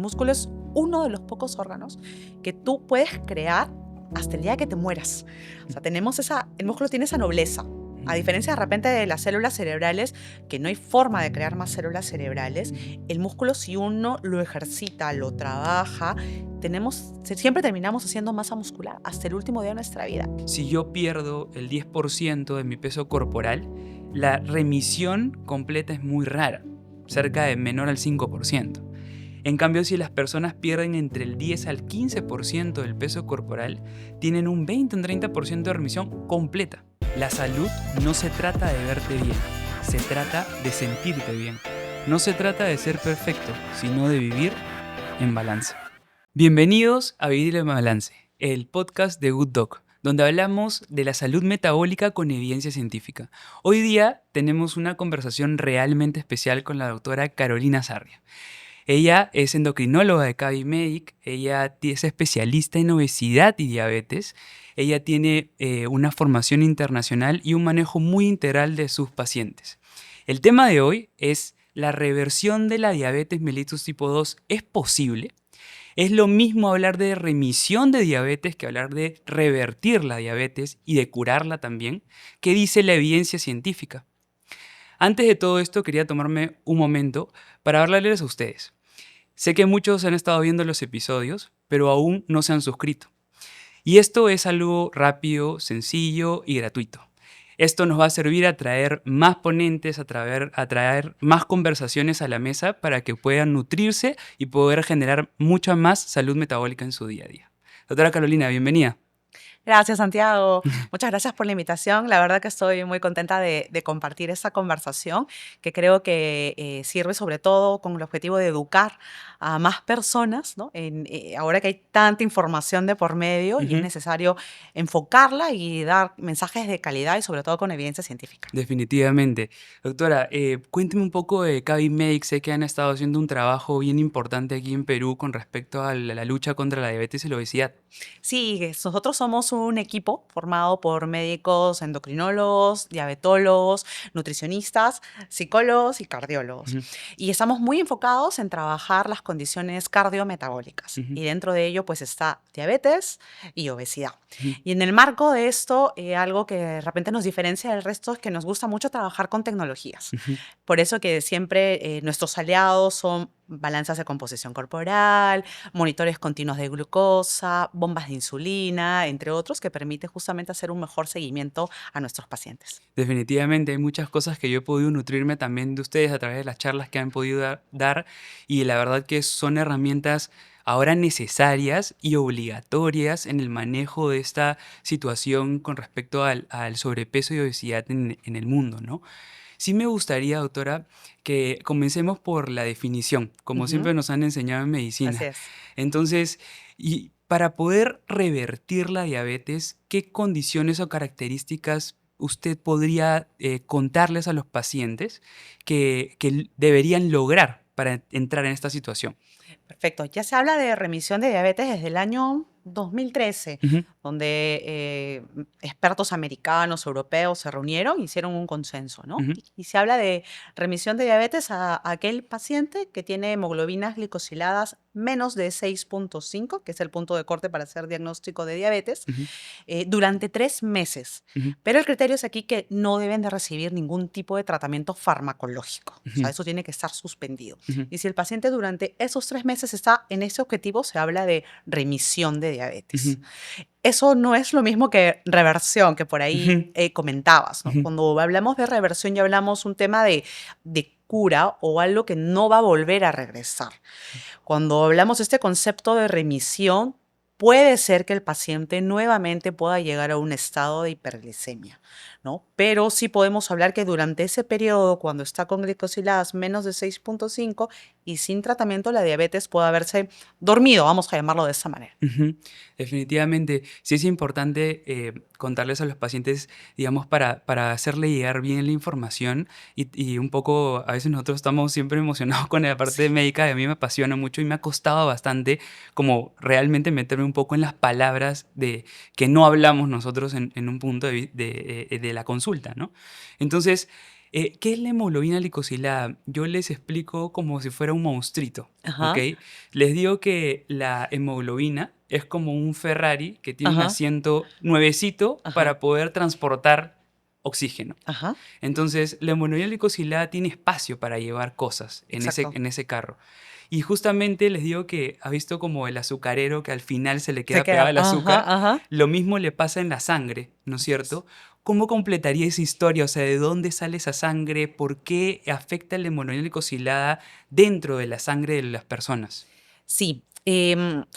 músculo es uno de los pocos órganos que tú puedes crear hasta el día que te mueras. O sea, el músculo tiene esa nobleza. A diferencia de repente de las células cerebrales, que no hay forma de crear más células cerebrales, el músculo, si uno lo ejercita, lo trabaja, siempre terminamos haciendo masa muscular hasta el último día de nuestra vida. Si yo pierdo el 10% de mi peso corporal, la remisión completa es muy rara, cerca de menor al 5%. En cambio, si las personas pierden entre el 10 al 15% del peso corporal, tienen un 20 o un 30% de remisión completa. La salud no se trata de verte bien, se trata de sentirte bien. No se trata de ser perfecto, sino de vivir en balance. Bienvenidos a Vivir en Balance, el podcast de Good Doc, donde hablamos de la salud metabólica con evidencia científica. Hoy día tenemos una conversación realmente especial con la doctora Carolina Sarria. Ella es endocrinóloga de Cavimedic, ella es especialista en obesidad y diabetes, ella tiene una formación internacional y un manejo muy integral de sus pacientes. El tema de hoy es la reversión de la diabetes mellitus tipo 2. ¿Es posible? Es lo mismo hablar de remisión de diabetes que hablar de revertir la diabetes y de curarla también. ¿Qué dice la evidencia científica? Antes de todo esto, quería tomarme un momento para hablarles a ustedes. Sé que muchos han estado viendo los episodios, pero aún no se han suscrito. Y esto es algo rápido, sencillo y gratuito. Esto nos va a servir a traer más ponentes, a traer más conversaciones a la mesa para que puedan nutrirse y poder generar mucha más salud metabólica en su día a día. Doctora Carolina, bienvenida. Gracias, Santiago. Muchas gracias por la invitación. La verdad que estoy muy contenta de compartir esta conversación que creo que sirve sobre todo con el objetivo de educar a más personas, ¿no? Ahora que hay tanta información de por medio y es necesario enfocarla y dar mensajes de calidad y sobre todo con evidencia científica. Definitivamente. Doctora, cuénteme un poco de Cavimedic. Sé que han estado haciendo un trabajo bien importante aquí en Perú con respecto a la lucha contra la diabetes y la obesidad. Sí, nosotros somos un equipo formado por médicos endocrinólogos, diabetólogos, nutricionistas, psicólogos y cardiólogos. Ujú, Y estamos muy enfocados en trabajar las condiciones cardiometabólicas. ujú, Y dentro de ello, pues está diabetes y obesidad. ujú. Y en el marco de esto, algo que de repente nos diferencia del resto es que nos gusta mucho trabajar con tecnologías. Ujú. Por eso que siempre nuestros aliados son balanzas de composición corporal, monitores continuos de glucosa, bombas de insulina, entre otros, que permite justamente hacer un mejor seguimiento a nuestros pacientes. Definitivamente hay muchas cosas que yo he podido nutrirme también de ustedes a través de las charlas que han podido dar y la verdad que son herramientas ahora necesarias y obligatorias en el manejo de esta situación con respecto al sobrepeso y obesidad en el mundo, ¿no? Sí me gustaría, doctora, que comencemos por la definición, como Ujú, siempre nos han enseñado en así medicina. es. Entonces, y para poder revertir la diabetes, ¿qué condiciones o características usted podría contarles a los pacientes que deberían lograr para entrar en esta situación? Perfecto. Ya se habla de remisión de diabetes desde el año 2013, Ujú, donde expertos americanos, europeos se reunieron y hicieron un consenso, ¿no? ujú, Y se habla de remisión de diabetes a aquel paciente que tiene hemoglobinas glicosiladas menos de 6,5, que es el punto de corte para hacer diagnóstico de diabetes, ujú, durante 3 meses. ujú, Pero el criterio es aquí que no deben de recibir ningún tipo de tratamiento farmacológico. O sea, ujú, eso tiene que estar suspendido. ujú, Y si el paciente durante esos 3 meses está en ese objetivo, se habla de remisión de diabetes. ujú, Eso no es lo mismo que reversión, que por ahí ujú, comentabas, ¿no? ujú. Cuando hablamos de reversión ya hablamos un tema de cura o algo que no va a volver a regresar. Cuando hablamos de este concepto de remisión, puede ser que el paciente nuevamente pueda llegar a un estado de hiperglicemia, ¿no? Pero sí podemos hablar que durante ese periodo, cuando está con glicosiladas menos de 6,5 y sin tratamiento, la diabetes puede haberse dormido, vamos a llamarlo de esa manera. Ujú. Definitivamente, sí es importante contarles a los pacientes, digamos, para hacerle llegar bien la información y un poco, a veces nosotros estamos siempre emocionados con la parte Sí. médica y a mí me apasiona mucho y me ha costado bastante como realmente meterme un poco en las palabras de que no hablamos nosotros en un punto de la consulta, ¿no? Entonces, ¿Qué es la hemoglobina glicosilada? Yo les explico como si fuera un monstruito, ¿ok? Ajá, Les digo que la hemoglobina es como un Ferrari que tiene un ajá, asiento nuevecito ajá, para poder transportar oxígeno. ajá, Entonces, la hemoglobina glicosilada tiene espacio para llevar cosas exacto. en ese carro. Y justamente les digo que ha visto como el azucarero que al final se le Se queda pegado queda, el ajá, azúcar. ajá. Lo mismo le pasa en la sangre, ¿no es Así es. cierto? ¿Cómo completaría esa historia? O sea, ¿de dónde sale esa sangre? ¿Por qué afecta la hemoglobina glicosilada dentro de la sangre de las personas? Sí,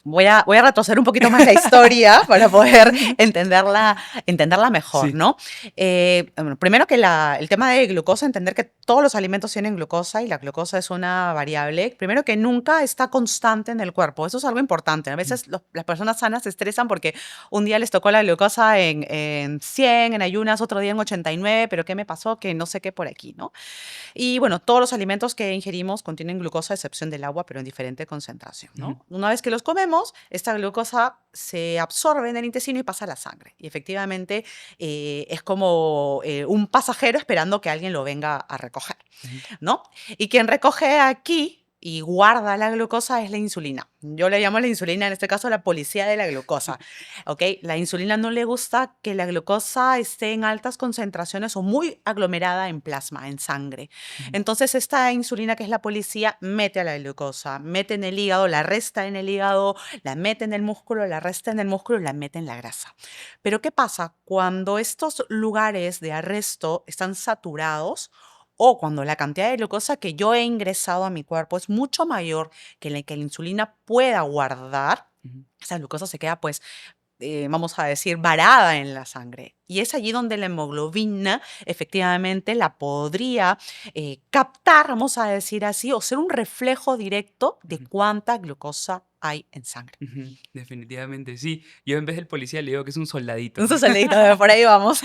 voy a retroceder un poquito más la historia para poder entenderla mejor, Sí. ¿no? Bueno, primero que el tema de glucosa, entender que todos los alimentos tienen glucosa y la glucosa es una variable, primero que nunca está constante en el cuerpo, eso es algo importante. A veces las personas sanas se estresan porque un día les tocó la glucosa en 100, en ayunas, otro día en 89, pero ¿qué me pasó? Que no sé qué por aquí, ¿no? Y bueno, todos los alimentos que ingerimos contienen glucosa, a excepción del agua, pero en diferente concentración, Ujú, ¿no? Una vez que los comemos, esta glucosa se absorbe en el intestino y pasa a la sangre. Y efectivamente es como un pasajero esperando que alguien lo venga a recoger, ujú, ¿no? Y quien recoge aquí y guarda la glucosa es la insulina. Yo le llamo la insulina, en este caso, la policía de la glucosa. ¿Ok? La insulina no le gusta que la glucosa esté en altas concentraciones o muy aglomerada en plasma, en sangre. ujú, Entonces, esta insulina, que es la policía, mete a la glucosa, mete en el hígado, la resta en el hígado, la mete en el músculo, la resta en el músculo y la mete en la grasa. Pero, ¿qué pasa? Cuando estos lugares de arresto están saturados, o cuando la cantidad de glucosa que yo he ingresado a mi cuerpo es mucho mayor que la que la insulina pueda guardar, ujú. esa glucosa se queda, pues, vamos a decir, varada en la sangre. Y es allí donde la hemoglobina efectivamente la podría captar, vamos a decir así, o ser un reflejo directo de Ujú, cuánta glucosa hay en sangre. ujú. Definitivamente sí. Yo en vez del policía le digo que es un soldadito. Un saludito, por ahí vamos.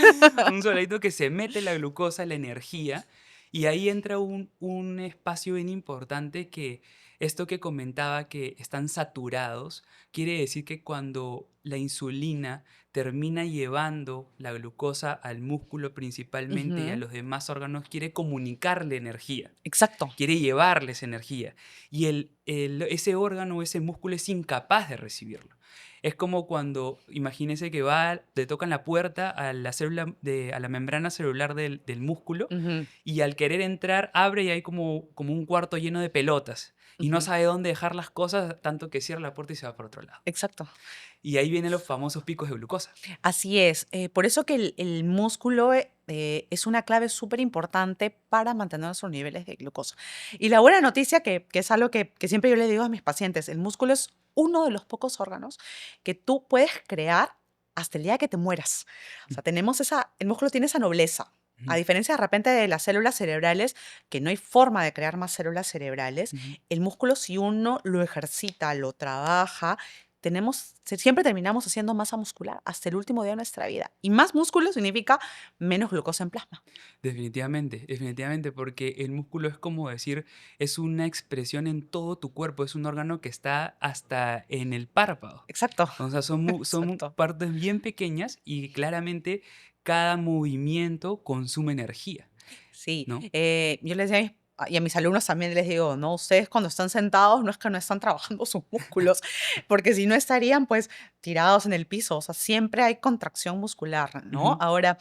Un soldadito que se mete la glucosa, la energía, y ahí entra un espacio bien importante que esto que comentaba que están saturados, quiere decir que cuando la insulina termina llevando la glucosa al músculo principalmente y a Ujú, los demás órganos, quiere comunicarle energía, exacto. quiere llevarles energía. Y ese órgano o ese músculo es incapaz de recibirlo. Es como cuando, imagínese que va, le tocan la puerta a la célula a la membrana celular del músculo Ujú, y al querer entrar abre y hay como un cuarto lleno de pelotas y no ujú, sabe dónde dejar las cosas, tanto que cierra la puerta y se va por otro lado. exacto. Y ahí vienen los famosos picos de glucosa. Así es. Por eso que el músculo es una clave súper importante para mantener nuestros niveles de glucosa. Y la buena noticia, que es algo que siempre yo le digo a mis pacientes, el músculo es uno de los pocos órganos que tú puedes crear hasta el día que te mueras. O sea, el músculo tiene esa nobleza. A Ujú, diferencia de repente de las células cerebrales, que no hay forma de crear más células cerebrales, ujú. el músculo, si uno lo ejercita, lo trabaja, siempre terminamos haciendo masa muscular hasta el último día de nuestra vida. Y más músculo significa menos glucosa en plasma. Definitivamente, definitivamente, porque el músculo es como decir, es una expresión en todo tu cuerpo, es un órgano que está hasta en el párpado. Exacto, O sea, son exacto. partes bien pequeñas y claramente cada movimiento consume energía, Sí, ¿no? yo les decía y a mis alumnos también les digo, no, ustedes cuando están sentados no es que no están trabajando sus músculos, porque si no estarían pues tirados en el piso, o sea, siempre hay contracción muscular, ¿no? Ujú, Ahora,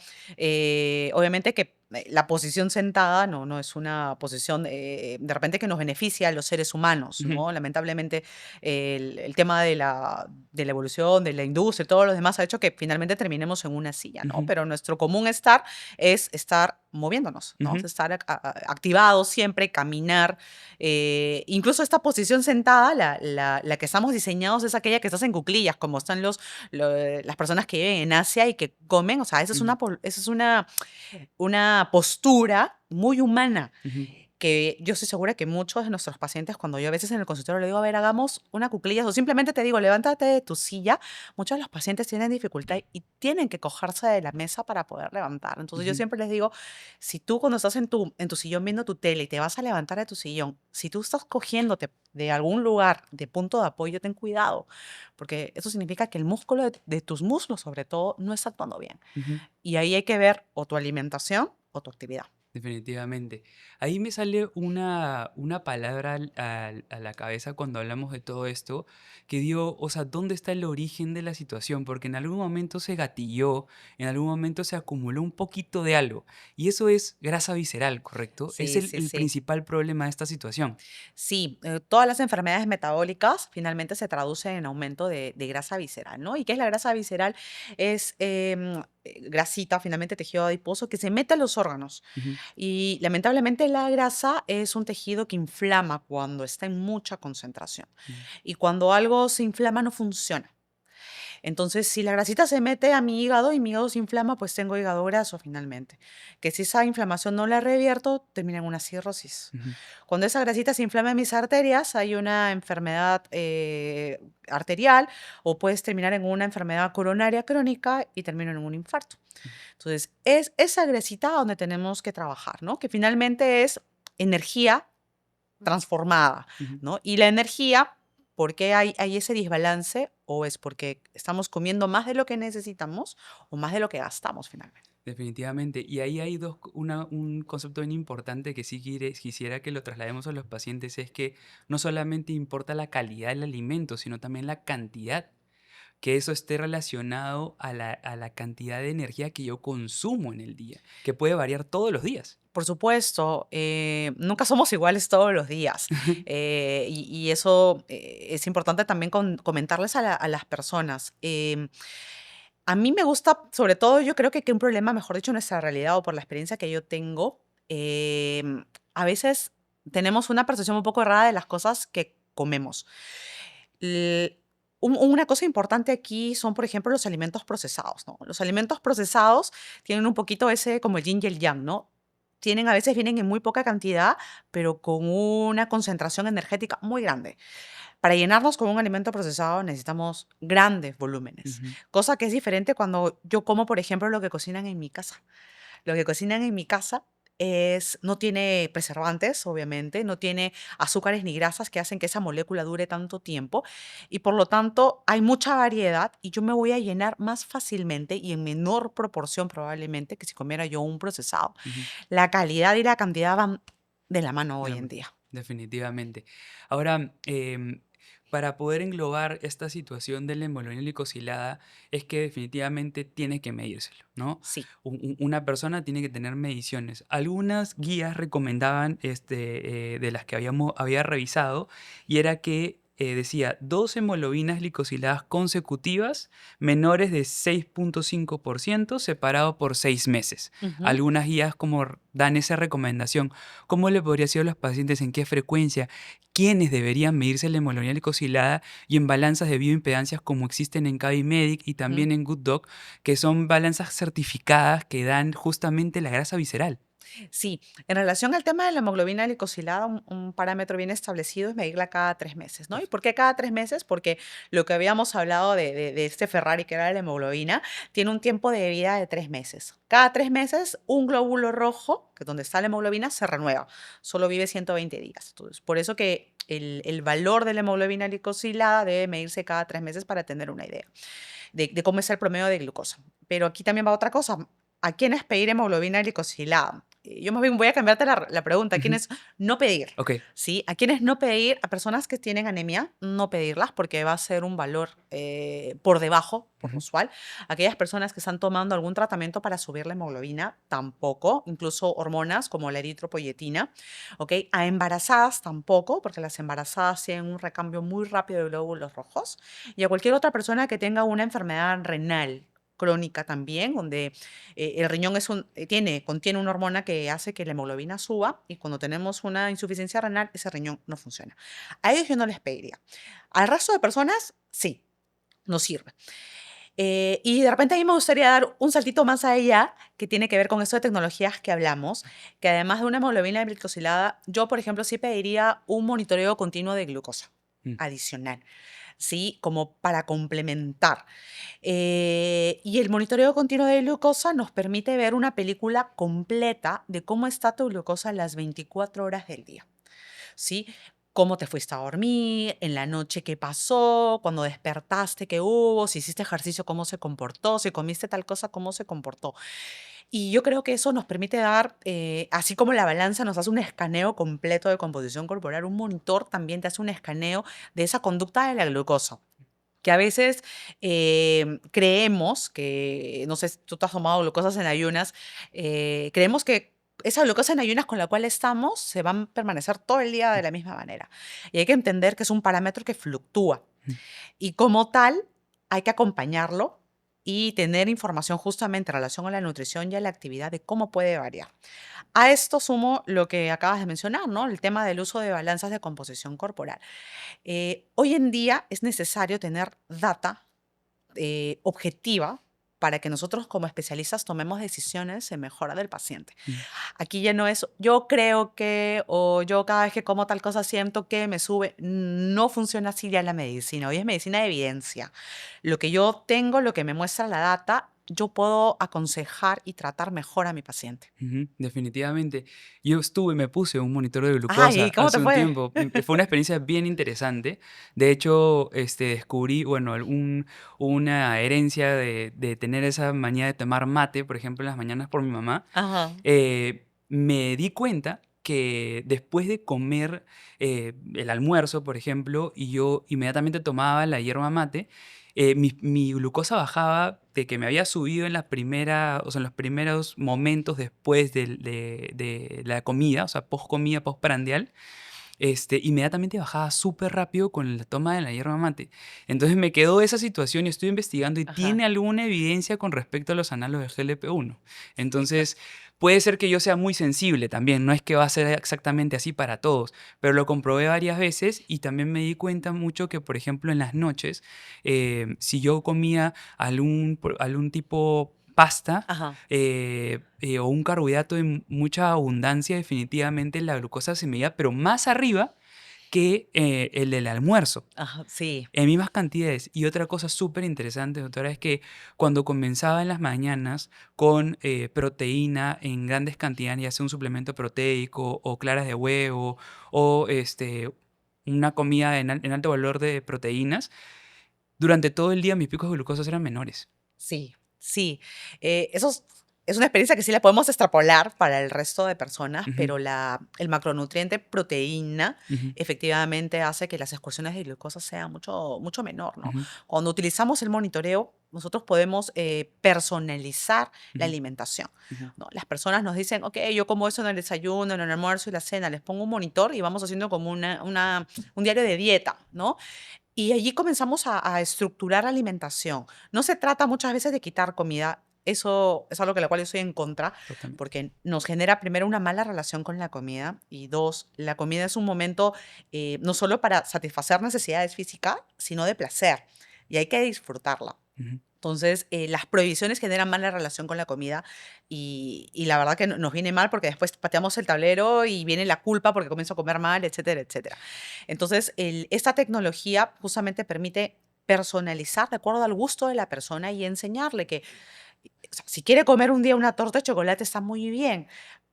obviamente que la posición sentada no es una posición de repente que nos beneficia a los seres humanos, ujú, ¿no? Lamentablemente el tema de la evolución, de la industria y todo lo demás ha hecho que finalmente terminemos en una silla, ¿no? ujú, Pero nuestro común estar es estar moviéndonos, ¿no? Es ujú, estar activados siempre, caminar. Incluso esta posición sentada, la que estamos diseñados es aquella que estás en cuclillas, como están las personas que viven en Asia y que comen. O sea, ujú, esa es una postura muy humana ujú, que yo estoy segura que muchos de nuestros pacientes, cuando yo a veces en el consultorio le digo, a ver, hagamos una cuclillas o simplemente te digo, levántate de tu silla, muchos de los pacientes tienen dificultad y tienen que cogerse de la mesa para poder levantar. Entonces yo ujú, siempre les digo, si tú cuando estás en tu sillón viendo tu tele y te vas a levantar de tu sillón, si tú estás cogiéndote de algún lugar de punto de apoyo, ten cuidado, porque eso significa que el músculo de tus muslos, sobre todo, no está actuando bien. ujú. Y ahí hay que ver o tu alimentación o tu actividad. Definitivamente. Ahí me sale una palabra a la cabeza cuando hablamos de todo esto, que digo, o sea, ¿dónde está el origen de la situación? Porque en algún momento se gatilló, en algún momento se acumuló un poquito de algo, y eso es grasa visceral, ¿correcto? Es Sí, el, sí, el sí. principal problema de esta situación. Sí, todas las enfermedades metabólicas finalmente se traducen en aumento de grasa visceral, ¿no? ¿Y qué es la grasa visceral? Es grasita, finalmente tejido adiposo, que se mete a los órganos. Ujú, Y lamentablemente la grasa es un tejido que inflama cuando está en mucha concentración. ujú, Y cuando algo se inflama no funciona. Entonces, si la grasita se mete a mi hígado y mi hígado se inflama, pues tengo hígado graso finalmente. Que si esa inflamación no la revierto, termina en una cirrosis. ujú. Cuando esa grasita se inflama en mis arterias, hay una enfermedad arterial o puedes terminar en una enfermedad coronaria crónica y termino en un infarto. Entonces, es esa grasita donde tenemos que trabajar, ¿no? Que finalmente es energía transformada, Ujú. ¿no? Y la energía, ¿por qué hay ese desbalance? O es porque estamos comiendo más de lo que necesitamos o más de lo que gastamos finalmente. Definitivamente. Y ahí hay un concepto bien importante que sí quisiera que lo traslademos a los pacientes, es que no solamente importa la calidad del alimento, sino también la cantidad, que eso esté relacionado a la cantidad de energía que yo consumo en el día, que puede variar todos los días. Por supuesto, nunca somos iguales todos los días. Y eso es importante también comentarles a las personas. A mí me gusta, sobre todo, yo creo que un problema, mejor dicho, en nuestra realidad o por la experiencia que yo tengo, a veces tenemos una percepción un poco errada de las cosas que comemos. L- una cosa importante aquí son, por ejemplo, los alimentos procesados, ¿no? Los alimentos procesados tienen un poquito ese, como el yin y el yang, ¿no? Tienen, a veces vienen en muy poca cantidad, pero con una concentración energética muy grande. Para llenarnos con un alimento procesado necesitamos grandes volúmenes, Ujú. cosa que es diferente cuando yo como, por ejemplo, lo que cocinan en mi casa. Lo que cocinan en mi casa no tiene preservantes, obviamente, no tiene azúcares ni grasas que hacen que esa molécula dure tanto tiempo y por lo tanto hay mucha variedad y yo me voy a llenar más fácilmente y en menor proporción probablemente que si comiera yo un procesado. Ujú. La calidad y la cantidad van de la mano De hoy la en mano, día. definitivamente. Ahora, para poder englobar esta situación de la hemoglobina glicosilada, es que definitivamente tiene que medírselo, ¿no? Sí. Una persona tiene que tener mediciones. Algunas guías recomendaban, de las que había revisado, y era que decía 2 hemoglobinas glicosiladas consecutivas menores de 6,5% separado por 6 meses. Ujú. Algunas guías como dan esa recomendación. ¿Cómo le podría decir a los pacientes en qué frecuencia, quiénes deberían medirse la hemoglobina glicosilada y en balanzas de bioimpedancias como existen en Cabimedic y Ujú. también en Good Doc, que son balanzas certificadas que dan justamente la grasa visceral? Sí, en relación al tema de la hemoglobina glicosilada, un parámetro bien establecido es medirla cada 3 meses, ¿no? ¿Y por qué cada 3 meses? Porque lo que habíamos hablado de este Ferrari, que era la hemoglobina, tiene un tiempo de vida de 3 meses. Cada 3 meses, un glóbulo rojo, que es donde está la hemoglobina, se renueva. Solo vive 120 días. Entonces, por eso que el valor de la hemoglobina glicosilada debe medirse cada 3 meses para tener una idea de cómo es el promedio de glucosa. Pero aquí también va otra cosa. ¿A quiénes pedir hemoglobina glicosilada? Yo más bien voy a cambiarte la pregunta. ¿A Ujú. quiénes no pedir? Ok. ¿Sí? ¿A quiénes no pedir? A personas que tienen anemia, no pedirlas porque va a ser un valor por debajo, por lo Ujú. usual. Aquellas personas que están tomando algún tratamiento para subir la hemoglobina, tampoco. Incluso hormonas como la eritropoyetina. ¿Ok? A embarazadas tampoco, porque las embarazadas tienen un recambio muy rápido de glóbulos rojos y a cualquier otra persona que tenga una enfermedad renal crónica también, donde el riñón contiene una hormona que hace que la hemoglobina suba y cuando tenemos una insuficiencia renal, ese riñón no funciona. A ellos yo no les pediría. Al resto de personas, sí, nos sirve. Y de repente a mí me gustaría dar un saltito más allá, que tiene que ver con esto de tecnologías que hablamos, que además de una hemoglobina glicosilada, yo, por ejemplo, sí pediría un monitoreo continuo de glucosa Mm. adicional, ¿sí? Como para complementar. Y el monitoreo continuo de glucosa nos permite ver una película completa de cómo está tu glucosa las 24 horas del día. ¿Sí? Cómo te fuiste a dormir, en la noche qué pasó, cuando despertaste qué hubo, si hiciste ejercicio cómo se comportó, si comiste tal cosa cómo se comportó. Y yo creo que eso nos permite dar, así como la balanza nos hace un escaneo completo de composición corporal, un monitor también te hace un escaneo de esa conducta de la glucosa. Que a veces creemos que, no sé si tú te has tomado glucosas en ayunas, creemos que esa glucosa en ayunas con la cual estamos se va a permanecer todo el día de la misma manera. Y hay que entender que es un parámetro que fluctúa. Y como tal, hay que acompañarlo y tener información justamente en relación a la nutrición y a la actividad de cómo puede variar. A esto sumo lo que acabas de mencionar, ¿no? El tema del uso de balanzas de composición corporal. Hoy en día es necesario tener data objetiva para que nosotros como especialistas tomemos decisiones en mejora del paciente. Mm. Aquí ya no es yo creo que o yo cada vez que como tal cosa siento que me sube. No funciona así ya la medicina. Hoy es medicina de evidencia. Lo que yo tengo, lo que me muestra la data, yo puedo aconsejar y tratar mejor a mi paciente. Ujú, definitivamente. Yo me puse un monitor de glucosa Ay, ¿cómo te hace un fue? tiempo. Fue una experiencia bien interesante. De hecho, descubrí, bueno, una herencia de tener esa manía de tomar mate, por ejemplo, en las mañanas por mi mamá. Ajá, Me di cuenta que después de comer el almuerzo, por ejemplo, y yo inmediatamente tomaba la hierba mate, mi glucosa bajaba de que me había subido en la primera, o sea, en los primeros momentos después de la comida, o sea, post comida, post prandial, inmediatamente bajaba súper rápido con la toma de la hierba mate. Entonces me quedó esa situación y estoy investigando y ajá. tiene alguna evidencia con respecto a los análogos de GLP-1. Entonces puede ser que yo sea muy sensible también, no es que va a ser exactamente así para todos, pero lo comprobé varias veces y también me di cuenta mucho que, por ejemplo, en las noches, si yo comía algún tipo pasta, Ajá, o un carbohidrato de mucha abundancia, definitivamente la glucosa se me iba, pero más arriba que el del almuerzo, ajá, sí. en mismas cantidades. Y otra cosa súper interesante, doctora, es que cuando comenzaba en las mañanas con proteína en grandes cantidades, ya sea un suplemento proteico o claras de huevo o una comida en alto valor de proteínas, durante todo el día mis picos de glucosa eran menores. Sí, sí. Es una experiencia que sí la podemos extrapolar para el resto de personas, Ujú, pero el macronutriente proteína ujú, efectivamente hace que las excursiones de glucosa sean mucho, mucho menor, ¿no? ujú, Cuando utilizamos el monitoreo, nosotros podemos personalizar la ujú, alimentación, ujú, ¿no? Las personas nos dicen, ok, yo como eso en el desayuno, en el almuerzo y la cena, les pongo un monitor y vamos haciendo como un diario de dieta, ¿no? Y allí comenzamos a estructurar la alimentación. No se trata muchas veces de quitar comida, eso es algo que la cual yo estoy en contra, totalmente. porque nos genera primero una mala relación con la comida y dos, la comida es un momento no solo para satisfacer necesidades físicas, sino de placer y hay que disfrutarla. Ujú, Entonces, las prohibiciones generan mala relación con la comida y la verdad que nos viene mal porque después pateamos el tablero y viene la culpa porque comienzo a comer mal, etcétera, etcétera. Entonces, esta tecnología justamente permite personalizar de acuerdo al gusto de la persona y enseñarle que o sea, si quiere comer un día una torta de chocolate está muy bien,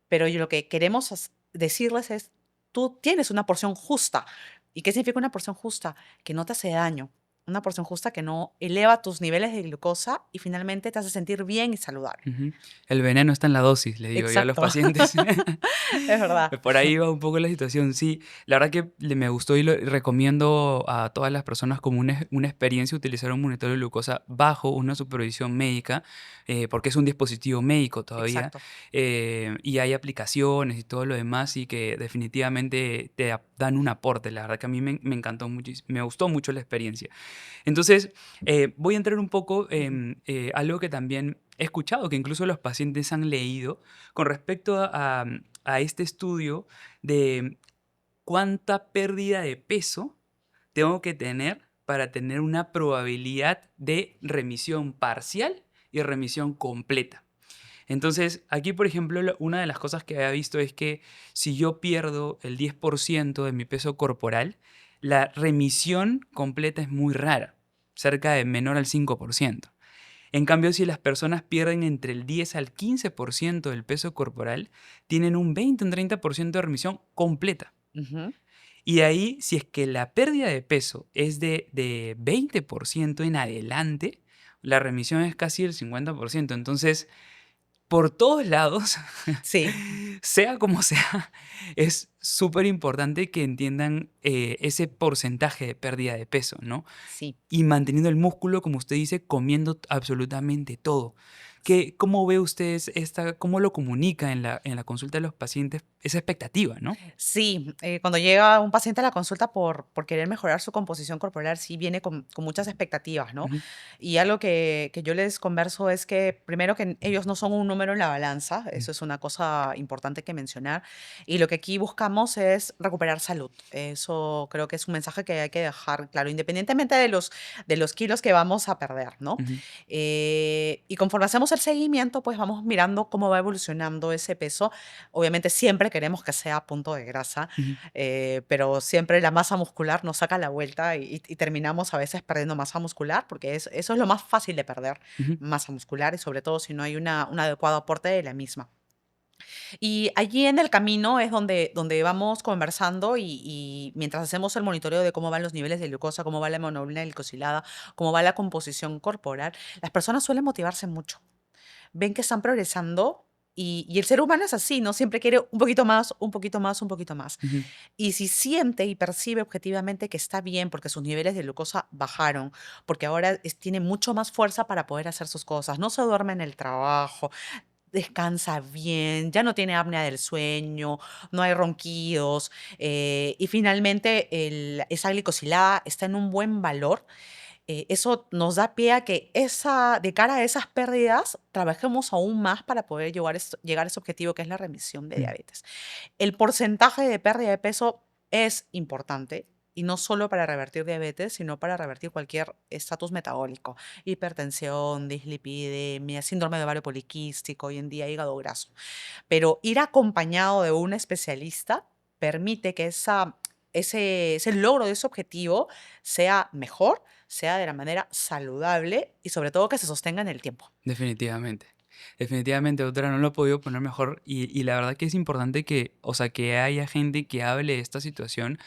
pero lo que queremos decirles es, tú tienes una porción justa. ¿Y qué significa una porción justa? Que no te hace daño. Una porción justa que no eleva tus niveles de glucosa y finalmente te hace sentir bien y saludable. ujú. El veneno está en la dosis, le digo yo a los Exacto. pacientes. Es verdad. Por ahí va un poco la situación, sí. La verdad que me gustó y lo recomiendo a todas las personas como una experiencia utilizar un monitor de glucosa bajo una supervisión médica, porque es un dispositivo médico todavía, Exacto. y hay aplicaciones y todo lo demás y que definitivamente dan un aporte. La verdad que a mí me encantó mucho, me gustó mucho la experiencia. Entonces, voy a entrar un poco Ujú. en algo que también he escuchado, que incluso los pacientes han leído, con respecto a este estudio de cuánta pérdida de peso tengo que tener para tener una probabilidad de remisión parcial y remisión completa. Entonces, aquí, por ejemplo, una de las cosas que había visto es que si yo pierdo el 10% de mi peso corporal, la remisión completa es muy rara, cerca de menor al 5%. En cambio, si las personas pierden entre el 10 al 15% del peso corporal, tienen un 20 o un 30% de remisión completa. Ujú. Y de ahí, si es que la pérdida de peso es de 20% en adelante, la remisión es casi el 50%. Entonces, por todos lados, Sí, sea como sea, es súper importante que entiendan ese porcentaje de pérdida de peso, ¿no? sí. Y manteniendo el músculo, como usted dice, comiendo absolutamente todo. ¿Qué, cómo ve usted cómo lo comunica en la consulta de los pacientes esa expectativa, ¿no? Sí, cuando llega un paciente a la consulta por querer mejorar su composición corporal, sí viene con muchas expectativas, ¿no? Ujú, Y algo que yo les converso es que, primero, que ellos no son un número en la balanza, ujú, eso es una cosa importante que mencionar, y lo que aquí buscamos es recuperar salud. Eso creo que es un mensaje que hay que dejar claro, independientemente de los kilos que vamos a perder, ¿no? ujú, Y conforme hacemos el seguimiento, pues vamos mirando cómo va evolucionando ese peso. Obviamente siempre queremos que sea a punto de grasa, ujú, pero siempre la masa muscular nos saca la vuelta y terminamos a veces perdiendo masa muscular, porque eso es lo más fácil de perder, ujú, masa muscular, y sobre todo si no hay un adecuado aporte de la misma. Y allí en el camino es donde vamos conversando y mientras hacemos el monitoreo de cómo van los niveles de glucosa, cómo va la hemoglobina glicosilada, cómo va la composición corporal, las personas suelen motivarse mucho, ven que están progresando y el ser humano es así, ¿no? Siempre quiere un poquito más, un poquito más, un poquito más. ujú, Y si siente y percibe objetivamente que está bien porque sus niveles de glucosa bajaron, porque ahora tiene mucho más fuerza para poder hacer sus cosas, no se duerme en el trabajo, descansa bien, ya no tiene apnea del sueño, no hay ronquidos, y finalmente esa glicosilada está en un buen valor. Eso nos da pie a que de cara a esas pérdidas trabajemos aún más para poder llegar a ese objetivo que es la remisión de ujú. diabetes. El porcentaje de pérdida de peso es importante. Y no solo para revertir diabetes, sino para revertir cualquier estatus metabólico: hipertensión, dislipidemia, síndrome de ovario poliquístico, hoy en día hígado graso. Pero ir acompañado de un especialista permite que ese logro de ese objetivo sea mejor, sea de la manera saludable y sobre todo que se sostenga en el tiempo. Definitivamente. Definitivamente, doctora, no lo he podido poner mejor y la verdad que es importante que, o sea, que haya gente que hable de esta situación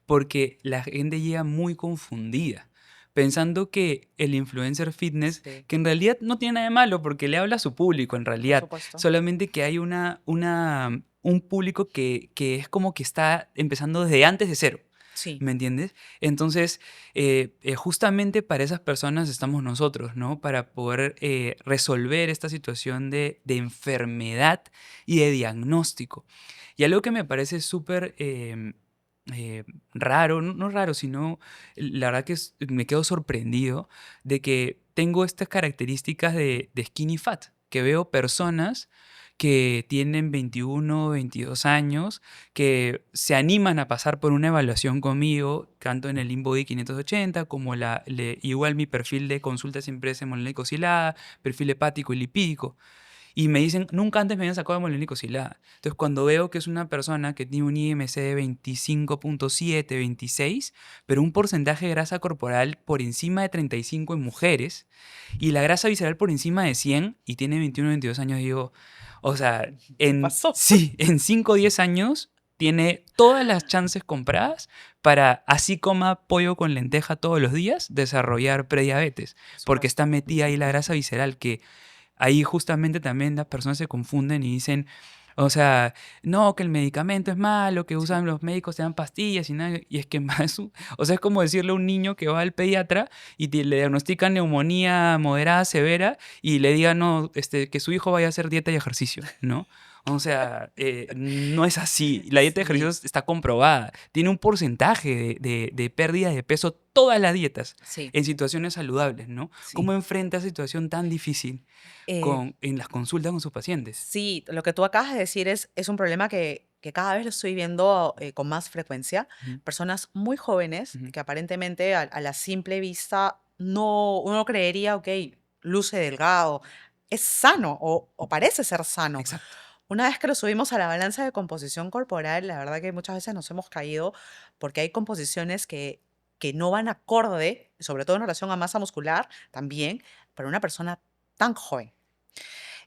porque la gente llega muy confundida, pensando que el influencer fitness, Sí, que en realidad no tiene nada de malo porque le habla a su público en por realidad, supuesto. solamente que hay un público que es como que está empezando desde antes de cero. Sí, ¿Me entiendes? Entonces, justamente para esas personas estamos nosotros, ¿no? Para poder resolver esta situación de enfermedad y de diagnóstico. Y algo que me parece súper raro, no raro, sino la verdad que me quedo sorprendido de que tengo estas características de skinny fat, que veo personas que tienen 21, 22 años, que se animan a pasar por una evaluación conmigo, tanto en el InBody 580 como igual mi perfil de consulta siempre es hemolítica oscilada, perfil hepático y lipídico. Y me dicen, nunca antes me habían sacado hemolítica oscilada. Entonces, cuando veo que es una persona que tiene un IMC de 25.7, 26, pero un porcentaje de grasa corporal por encima de 35 en mujeres, y la grasa visceral por encima de 100, y tiene 21, 22 años, digo, o sea, ¿qué pasó? sí, en 5 o 10 años tiene todas las chances compradas para, así coma pollo con lenteja todos los días, desarrollar prediabetes, Por porque está supuesto. metida ahí la grasa visceral que ahí justamente también las personas se confunden y dicen, o sea, no, que el medicamento es malo, que Sí, usan los médicos, te dan pastillas y nada, y es que más, o sea, es como decirle a un niño que va al pediatra y le diagnostican neumonía moderada, severa, y le digan, no, que su hijo vaya a hacer dieta y ejercicio, ¿no? O sea, no es así. La dieta de ejercicio sí, está comprobada. Tiene un porcentaje de pérdida de peso todas las dietas sí, en situaciones saludables, ¿no? ¿Cómo sí. enfrenta esa situación tan difícil Eh, en las consultas con sus pacientes? sí, lo que tú acabas de decir es un problema que cada vez lo estoy viendo con más frecuencia. Ujú, Personas muy jóvenes ujú, que aparentemente a la simple vista uno creería, ok, luce delgado, es sano o parece ser sano. exacto. Una vez que lo subimos a la balanza de composición corporal, la verdad que muchas veces nos hemos caído porque hay composiciones que no van acorde, sobre todo en relación a masa muscular también, para una persona tan joven.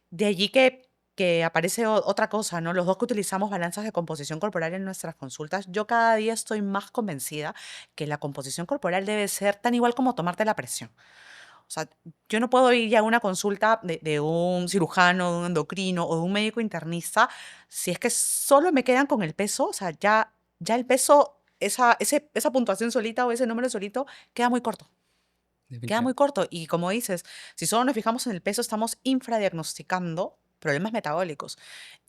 De allí que aparece otra cosa, ¿no? Los dos que utilizamos balanzas de composición corporal en nuestras consultas, yo cada día estoy más convencida que la composición corporal debe ser tan igual como tomarte la presión. O sea, yo no puedo ir ya a una consulta de un cirujano, de un endocrino o de un médico internista si es que solo me quedan con el peso. O sea, ya el peso, esa puntuación solita o ese número solito queda muy corto. Queda muy Definitivamente. corto. Y como dices, si solo nos fijamos en el peso, estamos infradiagnosticando problemas metabólicos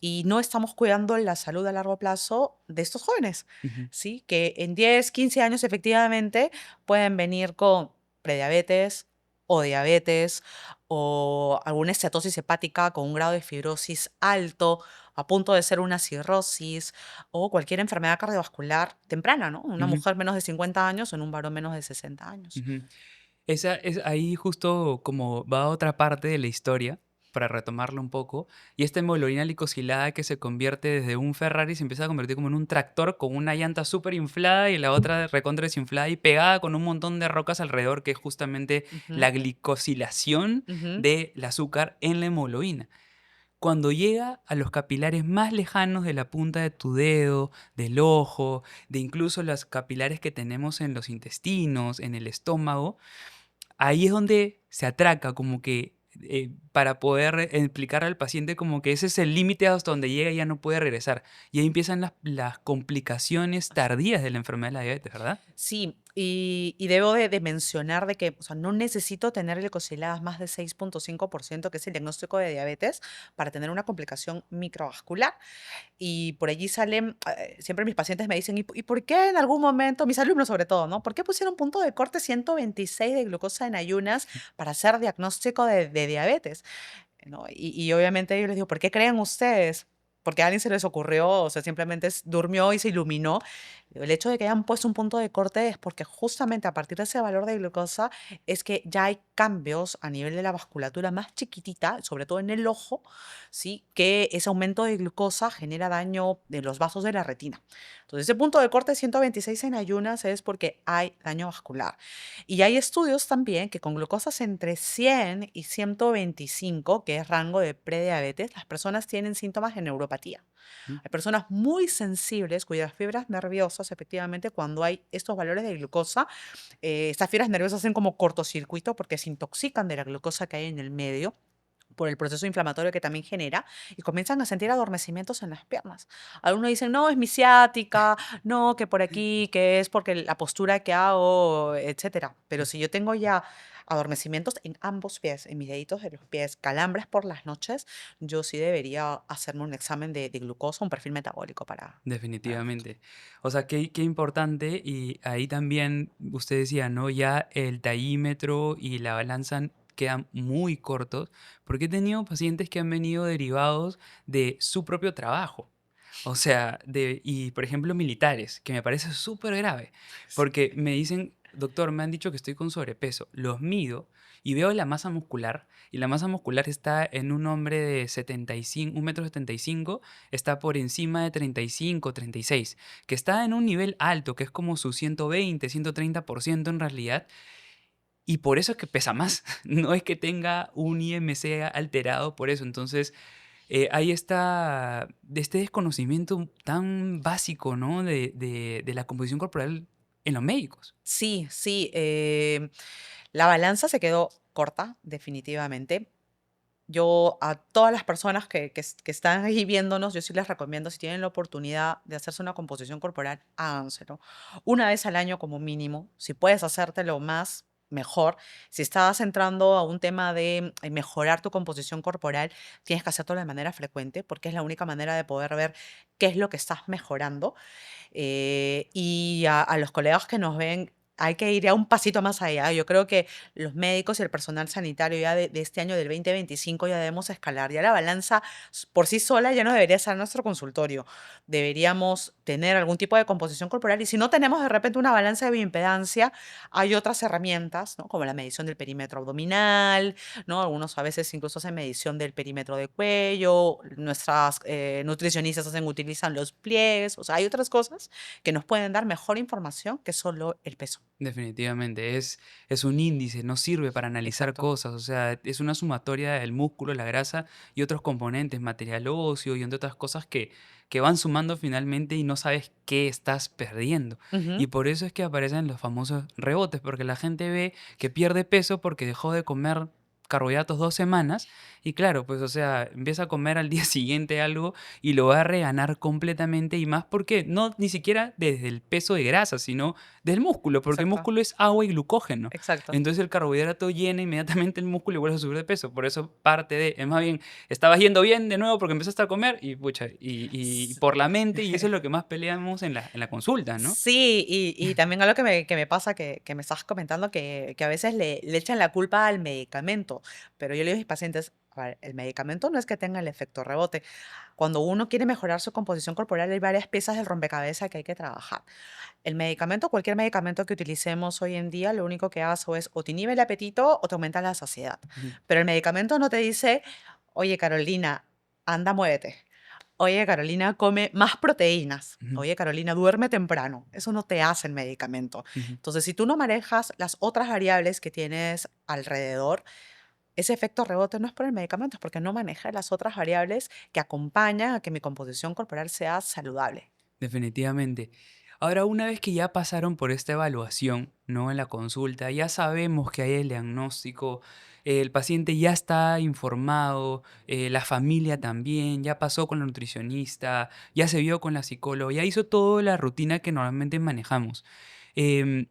y no estamos cuidando la salud a largo plazo de estos jóvenes, Ujú, ¿sí? Que en 10, 15 años efectivamente pueden venir con prediabetes o diabetes o alguna estatosis hepática con un grado de fibrosis alto, a punto de ser una cirrosis o cualquier enfermedad cardiovascular temprana, ¿no? Una ujú, mujer menos de 50 años o en un varón menos de 60 años. ujú. Esa es ahí justo como va otra parte de la historia, para retomarlo un poco, y esta hemoglobina glicosilada que se convierte desde un Ferrari, se empieza a convertir como en un tractor con una llanta súper inflada y la otra recontra desinflada y pegada con un montón de rocas alrededor, que es justamente Ujú, la glicosilación ujú. del azúcar en la hemoglobina. Cuando llega a los capilares más lejanos de la punta de tu dedo, del ojo, de incluso las capilares que tenemos en los intestinos, en el estómago, ahí es donde se atraca, como que, para poder explicar al paciente como que ese es el límite hasta donde llega y ya no puede regresar. Y ahí empiezan las complicaciones tardías de la enfermedad de la diabetes, ¿verdad? Sí, y debo de mencionar de que, o sea, no necesito tener glicosiladas más de 6,5%, que es el diagnóstico de diabetes, para tener una complicación microvascular. Y por allí salen, siempre mis pacientes me dicen, ¿y por qué en algún momento, mis alumnos sobre todo, ¿no? ¿Por qué pusieron punto de corte 126 de glucosa en ayunas para hacer diagnóstico de diabetes? ¿No? Y obviamente yo les digo, ¿por qué creen ustedes? Porque a alguien se les ocurrió, o sea, simplemente durmió y se iluminó. El hecho de que hayan puesto un punto de corte es porque justamente a partir de ese valor de glucosa es que ya hay cambios a nivel de la vasculatura más chiquitita, sobre todo en el ojo, ¿sí? Que ese aumento de glucosa genera daño de los vasos de la retina. Entonces, ese punto de corte 126 en ayunas es porque hay daño vascular. Y hay estudios también que con glucosas entre 100 y 125, que es rango de prediabetes, las personas tienen síntomas de neuropatía. Mm, Hay personas muy sensibles cuyas fibras nerviosas, efectivamente, cuando hay estos valores de glucosa, estas fibras nerviosas hacen como cortocircuito porque se intoxican de la glucosa que hay en el medio por el proceso inflamatorio que también genera, y comienzan a sentir adormecimientos en las piernas. Algunos dicen, no, es mi ciática, no, que por aquí, que es porque la postura que hago, etcétera. Pero si yo tengo ya adormecimientos en ambos pies, en mis deditos de los pies, calambres por las noches, yo sí debería hacerme un examen de glucosa, un perfil metabólico para ver esto. definitivamente. O sea, qué importante, y ahí también usted decía, ¿no? Ya el taímetro y la balanza quedan muy cortos, porque he tenido pacientes que han venido derivados de su propio trabajo. O sea, y por ejemplo, militares, que me parece súper grave, porque me dicen, doctor, me han dicho que estoy con sobrepeso, los mido y veo la masa muscular, y la masa muscular está en un hombre de 75, 1,75 m, está por encima de 35, 36, que está en un nivel alto, que es como su 120, 130% en realidad, y por eso es que pesa más, no es que tenga un IMC alterado por eso. Entonces, hay de este desconocimiento tan básico, ¿no? De la composición corporal en los médicos. Sí, sí, la balanza se quedó corta, definitivamente. Yo a todas las personas que están ahí viéndonos, yo sí les recomiendo, si tienen la oportunidad de hacerse una composición corporal, háganselo. Una vez al año como mínimo. Si puedes hacértelo más, mejor. Si estás entrando a un tema de mejorar tu composición corporal, tienes que hacerlo de manera frecuente porque es la única manera de poder ver qué es lo que estás mejorando. Y a los colegas que nos ven, hay que ir ya un pasito más allá. Yo creo que los médicos y el personal sanitario ya de este año del 2025 ya debemos escalar. Ya la balanza por sí sola ya no debería ser nuestro consultorio. Deberíamos tener algún tipo de composición corporal y si no tenemos de repente una balanza de bioimpedancia, hay otras herramientas, ¿no? Como la medición del perímetro abdominal, ¿no? Algunos a veces incluso hacen medición del perímetro de cuello, nuestras nutricionistas utilizan los pliegues, o sea, hay otras cosas que nos pueden dar mejor información que solo el peso. Definitivamente, es un índice, no sirve para analizar Exacto. cosas, o sea, es una sumatoria del músculo, la grasa y otros componentes, material óseo y entre otras cosas que van sumando finalmente y no sabes qué estás perdiendo. Ujú. Y por eso es que aparecen los famosos rebotes, porque la gente ve que pierde peso porque dejó de comer carbohidratos 2 semanas y claro, pues o sea, empieza a comer al día siguiente algo y lo va a reganar completamente y más porque no ni siquiera desde el peso de grasa, sino del músculo, porque el Exacto, músculo es agua y glucógeno. exacto. Entonces el carbohidrato llena inmediatamente el músculo y vuelve a subir de peso. Por eso parte de, es más bien, estabas yendo bien de nuevo porque empezaste a comer y pucha, y S- por la mente, y eso es lo que más peleamos en la consulta, ¿no? Sí, y también algo que me pasa, que me estás comentando, que a veces le echan la culpa al medicamento, pero yo le digo a mis pacientes, a ver, el medicamento no es que tenga el efecto rebote. Cuando uno quiere mejorar su composición corporal, hay varias piezas del rompecabezas que hay que trabajar. El medicamento, cualquier medicamento que utilicemos hoy en día, lo único que hace es o te inhibe el apetito o te aumenta la saciedad. Ujú, Pero el medicamento no te dice, oye Carolina, anda, muévete. Oye Carolina, come más proteínas. ujú, Oye Carolina, duerme temprano. Eso no te hace el medicamento. ujú. Entonces, si tú no manejas las otras variables que tienes alrededor, ese efecto rebote no es por el medicamento, es porque no maneja las otras variables que acompañan a que mi composición corporal sea saludable. Definitivamente. Ahora, una vez que ya pasaron por esta evaluación, ¿no? En la consulta, ya sabemos que hay el diagnóstico, el paciente ya está informado, la familia también, ya pasó con la nutricionista, ya se vio con la psicóloga, ya hizo toda la rutina que normalmente manejamos. Em,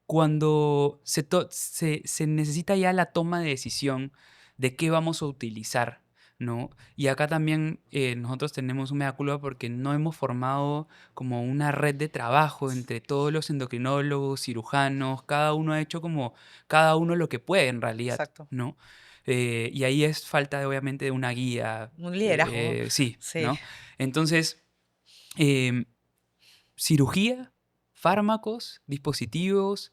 Cuando se necesita ya la toma de decisión de qué vamos a utilizar, ¿no? Y acá también nosotros tenemos un mea culpa porque no hemos formado como una red de trabajo entre todos los endocrinólogos, cirujanos, cada uno ha hecho como cada uno lo que puede en realidad, Exacto. ¿no? Y ahí es falta de, obviamente de una guía, Un liderazgo. sí, Sí. ¿no? Entonces, em, cirugía, fármacos, dispositivos,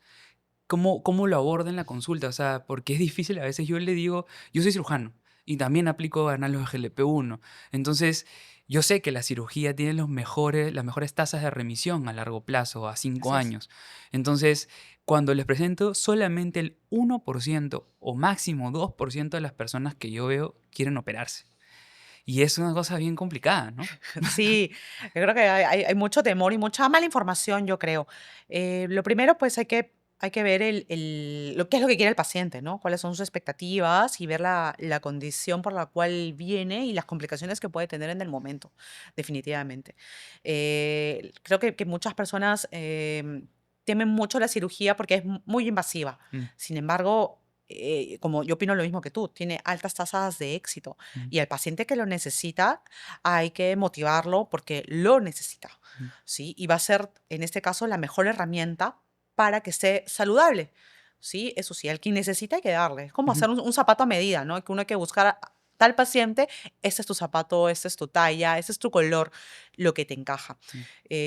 ¿cómo lo aborda en la consulta? O sea, porque es difícil, a veces yo le digo, yo soy cirujano y también aplico análogos GLP-1. Entonces, yo sé que la cirugía tiene las mejores tasas de remisión a largo plazo, a cinco Así es. años. Entonces, cuando les presento, solamente el 1% o máximo 2% de las personas que yo veo quieren operarse. Y es una cosa bien complicada, ¿no? Sí, yo creo que hay mucho temor y mucha mala información, yo creo. Lo primero, pues hay que ver lo que es lo que quiere el paciente, ¿no? Cuáles son sus expectativas y ver la condición por la cual viene y las complicaciones que puede tener en el momento, definitivamente. Creo que muchas personas temen mucho la cirugía porque es muy invasiva. Mm, Sin embargo, como yo opino lo mismo que tú, tiene altas tasas de éxito mm, y al paciente que lo necesita hay que motivarlo porque lo necesita, mm, ¿sí? Y va a ser, en este caso, la mejor herramienta para que esté saludable, ¿sí? Eso sí, al que necesita hay que darle. Es como ujú, hacer un zapato a medida, ¿no? Que uno hay que buscar a tal paciente, este es tu zapato, esta es tu talla, este es tu color, lo que te encaja. mm,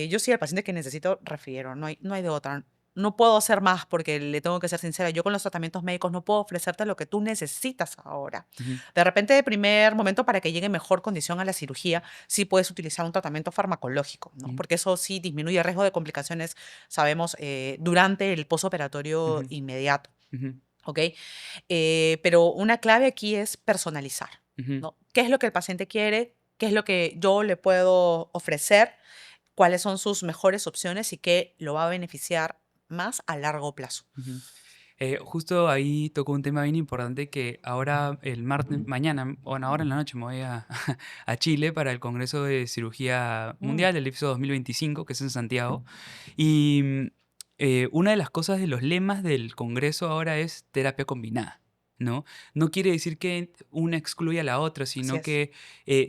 Yo sí, al paciente que necesito, refiero, no hay de otra. No puedo hacer más porque le tengo que ser sincera. Yo con los tratamientos médicos no puedo ofrecerte lo que tú necesitas ahora. ujú, De repente, de primer momento, para que llegue en mejor condición a la cirugía, sí puedes utilizar un tratamiento farmacológico, ¿no? ujú, Porque eso sí disminuye el riesgo de complicaciones, sabemos, durante el posoperatorio ujú, inmediato, ujú, ¿ok? Pero una clave aquí es personalizar, ujú, ¿no? ¿Qué es lo que el paciente quiere? ¿Qué es lo que yo le puedo ofrecer? ¿Cuáles son sus mejores opciones y qué lo va a beneficiar más a largo plazo? ujú. Justo ahí tocó un tema bien importante que ahora el martes, mañana, bueno, ahora en la noche me voy a, a Chile para el Congreso de Cirugía Mm, Mundial del IFSO 2025, que es en Santiago. Y una de las cosas de los lemas del Congreso ahora es terapia combinada, ¿no? No quiere decir que una excluya a la otra, así sino es. que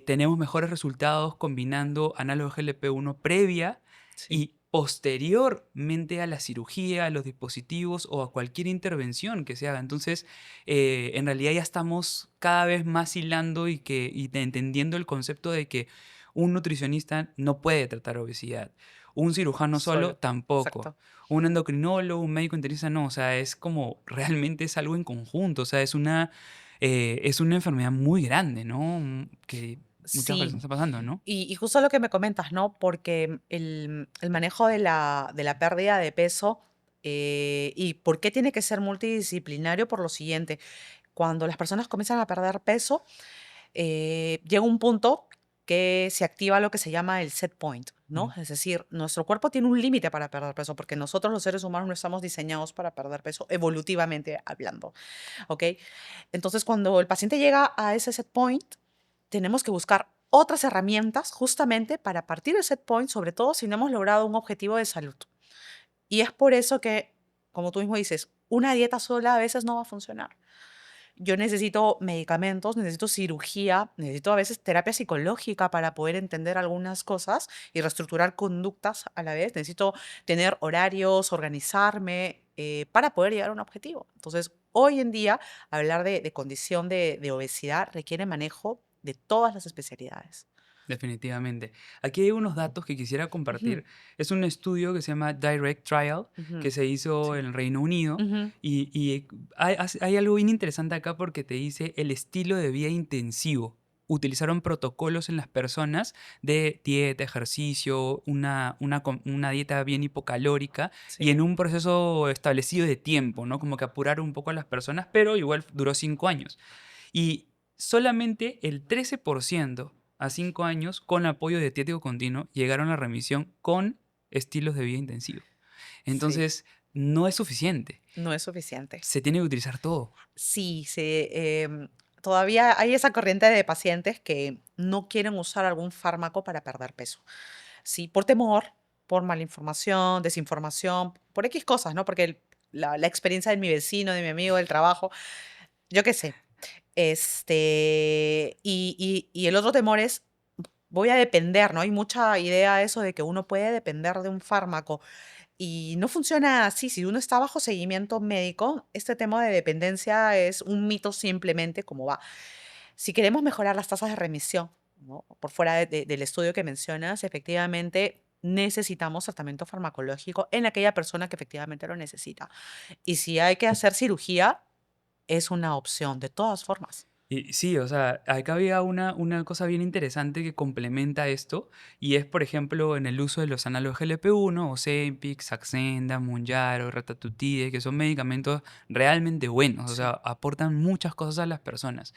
tenemos mejores resultados combinando análogo GLP-1 previa Sí, y posteriormente a la cirugía, a los dispositivos o a cualquier intervención que se haga. Entonces, en realidad ya estamos cada vez más hilando entendiendo el concepto de que un nutricionista no puede tratar obesidad. Un cirujano solo solo. tampoco. Exacto. Un endocrinólogo, un médico internista no. O sea, es como realmente es algo en conjunto. O sea, es una enfermedad muy grande, ¿no? Que muchas Sí, personas están pasando, ¿no? y justo lo que me comentas, ¿no? Porque el manejo de de la pérdida de peso, y por qué tiene que ser multidisciplinario, por lo siguiente, cuando las personas comienzan a perder peso, llega un punto que se activa lo que se llama el set point, ¿no? Ujú. Es decir, nuestro cuerpo tiene un límite para perder peso, porque nosotros los seres humanos no estamos diseñados para perder peso, evolutivamente hablando, ¿ok? Entonces, cuando el paciente llega a ese set point, tenemos que buscar otras herramientas justamente para partir del set point, sobre todo si no hemos logrado un objetivo de salud. Y es por eso que, como tú mismo dices, una dieta sola a veces no va a funcionar. Yo necesito medicamentos, necesito cirugía, necesito a veces terapia psicológica para poder entender algunas cosas y reestructurar conductas a la vez. Necesito tener horarios, organizarme para poder llegar a un objetivo. Entonces, hoy en día, hablar de condición de obesidad requiere manejo de todas las especialidades. Definitivamente. Aquí hay unos datos que quisiera Ujú, compartir. Es un estudio que se llama Direct Trial, ujú, que se hizo sí. en el Reino Unido. Ujú, Y hay algo bien interesante acá porque te dice el estilo de vida intensivo. Utilizaron protocolos en las personas de dieta, ejercicio, una dieta bien hipocalórica y en sí. un proceso establecido de tiempo, ¿no? Como que apurar un poco a las personas, pero igual duró 5 años. Y solamente el 13% a 5 años, con apoyo dietético continuo, llegaron a la remisión con estilos de vida intensivo. Sí, Entonces, no es suficiente. no es suficiente. Se tiene que utilizar todo. Sí, todavía hay esa corriente de pacientes que no quieren usar algún fármaco para perder peso. Sí, por temor, por mala información, desinformación, por X cosas, ¿no? Porque la experiencia de mi vecino, de mi amigo, del trabajo, yo qué sé. Y el otro temor es, voy a depender, ¿no? Hay mucha idea de eso de que uno puede depender de un fármaco y no funciona así. Si uno está bajo seguimiento médico, este tema de dependencia es un mito simplemente como va. Si queremos mejorar las tasas de remisión, ¿no? Por fuera del estudio que mencionas, efectivamente necesitamos tratamiento farmacológico en aquella persona que efectivamente lo necesita. Y si hay que hacer cirugía, es una opción, de todas formas. Y sí, o sea, acá había una cosa bien interesante que complementa esto, y es, por ejemplo, en el uso de los análogos GLP-1, Ozempic, Saxenda, Mounjaro, Ratatrutide, que son medicamentos realmente buenos, o sea, Sí. aportan muchas cosas a las personas.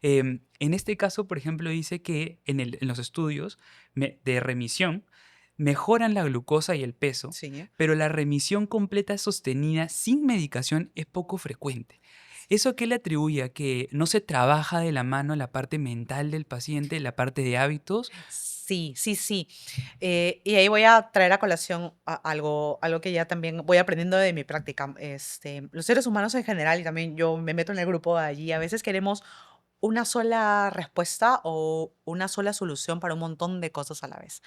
En este caso, por ejemplo, dice que en los estudios de remisión mejoran la glucosa y el peso, Sí. pero la remisión completa sostenida sin medicación es poco frecuente. ¿Eso a qué le atribuye? ¿A que no se trabaja de la mano la parte mental del paciente, la parte de hábitos? Sí, sí, sí. Y ahí voy a traer a colación algo que ya también voy aprendiendo de mi práctica. Los seres humanos en general, y también yo me meto en el grupo de allí, a veces queremos una sola respuesta o una sola solución para un montón de cosas a la vez.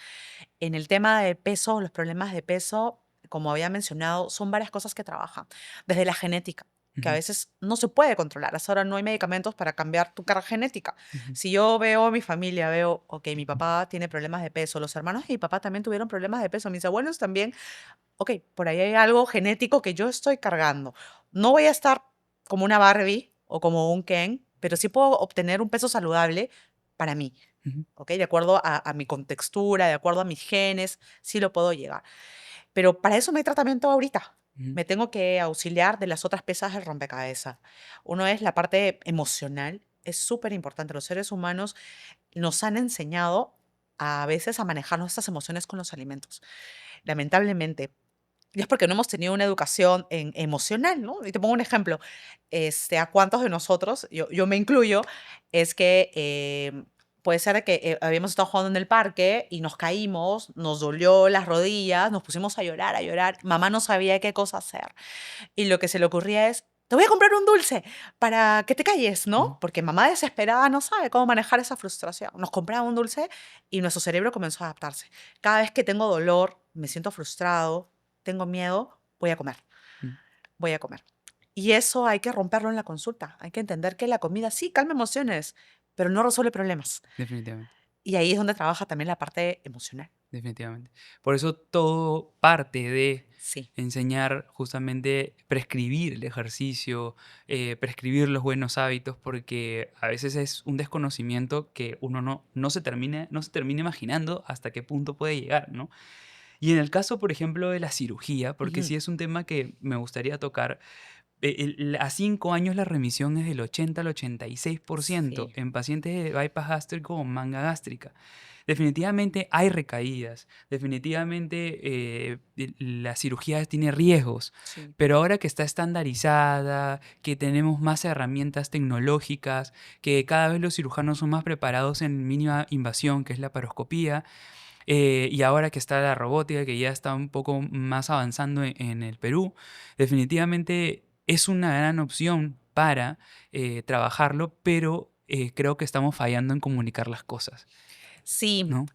En el tema de peso, los problemas de peso, como había mencionado, son varias cosas que trabajan. Desde la genética, que a Ujú, veces no se puede controlar. Hasta ahora no hay medicamentos para cambiar tu carga genética. ujú, Si yo veo a mi familia, veo, ok, mi papá tiene problemas de peso, los hermanos de mi papá también tuvieron problemas de peso, mis abuelos también, ok, por ahí hay algo genético que yo estoy cargando. No voy a estar como una Barbie o como un Ken, pero sí puedo obtener un peso saludable para mí. ujú, ¿Ok? De acuerdo a mi contextura, de acuerdo a mis genes, sí lo puedo llegar. Pero para eso no hay tratamiento ahorita. ujú. Me tengo que auxiliar de las otras piezas del rompecabezas. Uno es la parte emocional, es súper importante. Los seres humanos nos han enseñado a veces a manejar nuestras emociones con los alimentos. Lamentablemente, y es porque no hemos tenido una educación emocional, ¿no? Y te pongo un ejemplo. ¿A cuántos de nosotros, yo me incluyo, es que puede ser que habíamos estado jugando en el parque y nos caímos, nos dolió las rodillas, nos pusimos a llorar, a llorar. Mamá no sabía qué cosa hacer. Y lo que se le ocurría es, te voy a comprar un dulce para que te calles, Ujú, ¿no? Porque mamá desesperada no sabe cómo manejar esa frustración. Nos compraba un dulce y nuestro cerebro comenzó a adaptarse. Cada vez que tengo dolor, me siento frustrado, tengo miedo, voy a comer, ujú. voy a comer. Y eso hay que romperlo en la consulta. Hay que entender que la comida sí calma emociones, pero no resuelve problemas. Definitivamente. Y ahí es donde trabaja también la parte emocional. Definitivamente. Por eso todo parte de Sí. enseñar justamente, prescribir el ejercicio, prescribir los buenos hábitos, porque a veces es un desconocimiento que uno no se termina imaginando hasta qué punto puede llegar, ¿no? Y en el caso, por ejemplo, de la cirugía, porque Ujú. sí es un tema que me gustaría tocar, A 5 años la remisión es del 80 al 86% Sí, en pacientes de bypass gástrico o manga gástrica. Definitivamente hay recaídas, definitivamente la cirugía tiene riesgos, sí. pero ahora que está estandarizada, que tenemos más herramientas tecnológicas, que cada vez los cirujanos son más preparados en mínima invasión, que es la paroscopía, y ahora que está la robótica, que ya está un poco más avanzando en el Perú, definitivamente es una gran opción para trabajarlo, pero creo que estamos fallando en comunicar las cosas, Sí, ¿no?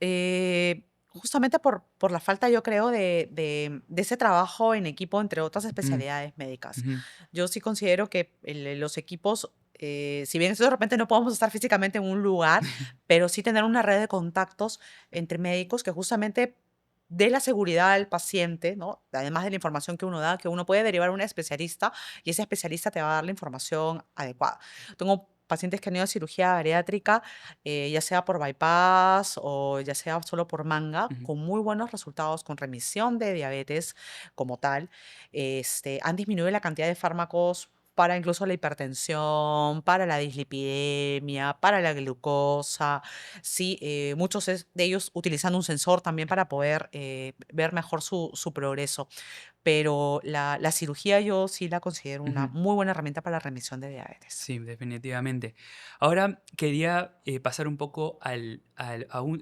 justamente por la falta, yo creo, de ese trabajo en equipo entre otras Mm, especialidades médicas. ujú, Yo sí considero que los equipos, si bien eso de repente no podemos estar físicamente en un lugar, pero sí tener una red de contactos entre médicos que justamente dé la seguridad al paciente, ¿no? Además de la información que uno da, que uno puede derivar a un especialista y ese especialista te va a dar la información adecuada. Tengo pacientes que han ido a cirugía bariátrica, ya sea por bypass o ya sea solo por manga, ujú. con muy buenos resultados, con remisión de diabetes como tal. Han disminuido la cantidad de fármacos para incluso la hipertensión, para la dislipidemia, para la glucosa. Sí, muchos de ellos utilizando un sensor también para poder ver mejor su progreso. Pero la cirugía yo sí la considero una Ujú. muy buena herramienta para la remisión de diabetes. Sí, definitivamente. Ahora quería pasar un poco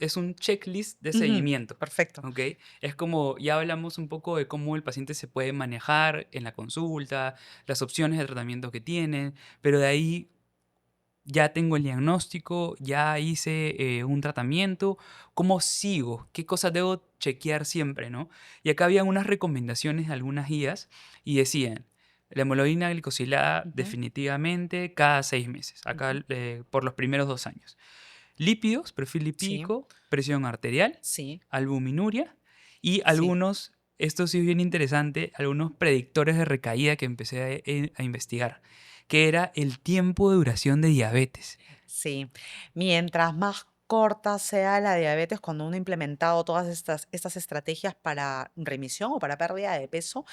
es un checklist de Ujú, seguimiento, perfecto. ¿ok? Es como, ya hablamos un poco de cómo el paciente se puede manejar en la consulta, las opciones de tratamiento que tienen, pero de ahí ya tengo el diagnóstico, ya hice un tratamiento, ¿cómo sigo? ¿Qué cosas debo chequear siempre, no? Y acá había unas recomendaciones de algunas guías y decían, la hemoglobina glicosilada Ujú, definitivamente cada 6 meses, acá ujú. por los primeros 2 años. Lípidos, perfil Sí, lipídico, presión arterial, sí, albuminuria y sí, algunos, esto sí es bien interesante, algunos predictores de recaída que empecé a investigar, que era el tiempo de duración de diabetes. sí. Mientras más corta sea la diabetes, cuando uno ha implementado todas estas estrategias para remisión o para pérdida de peso,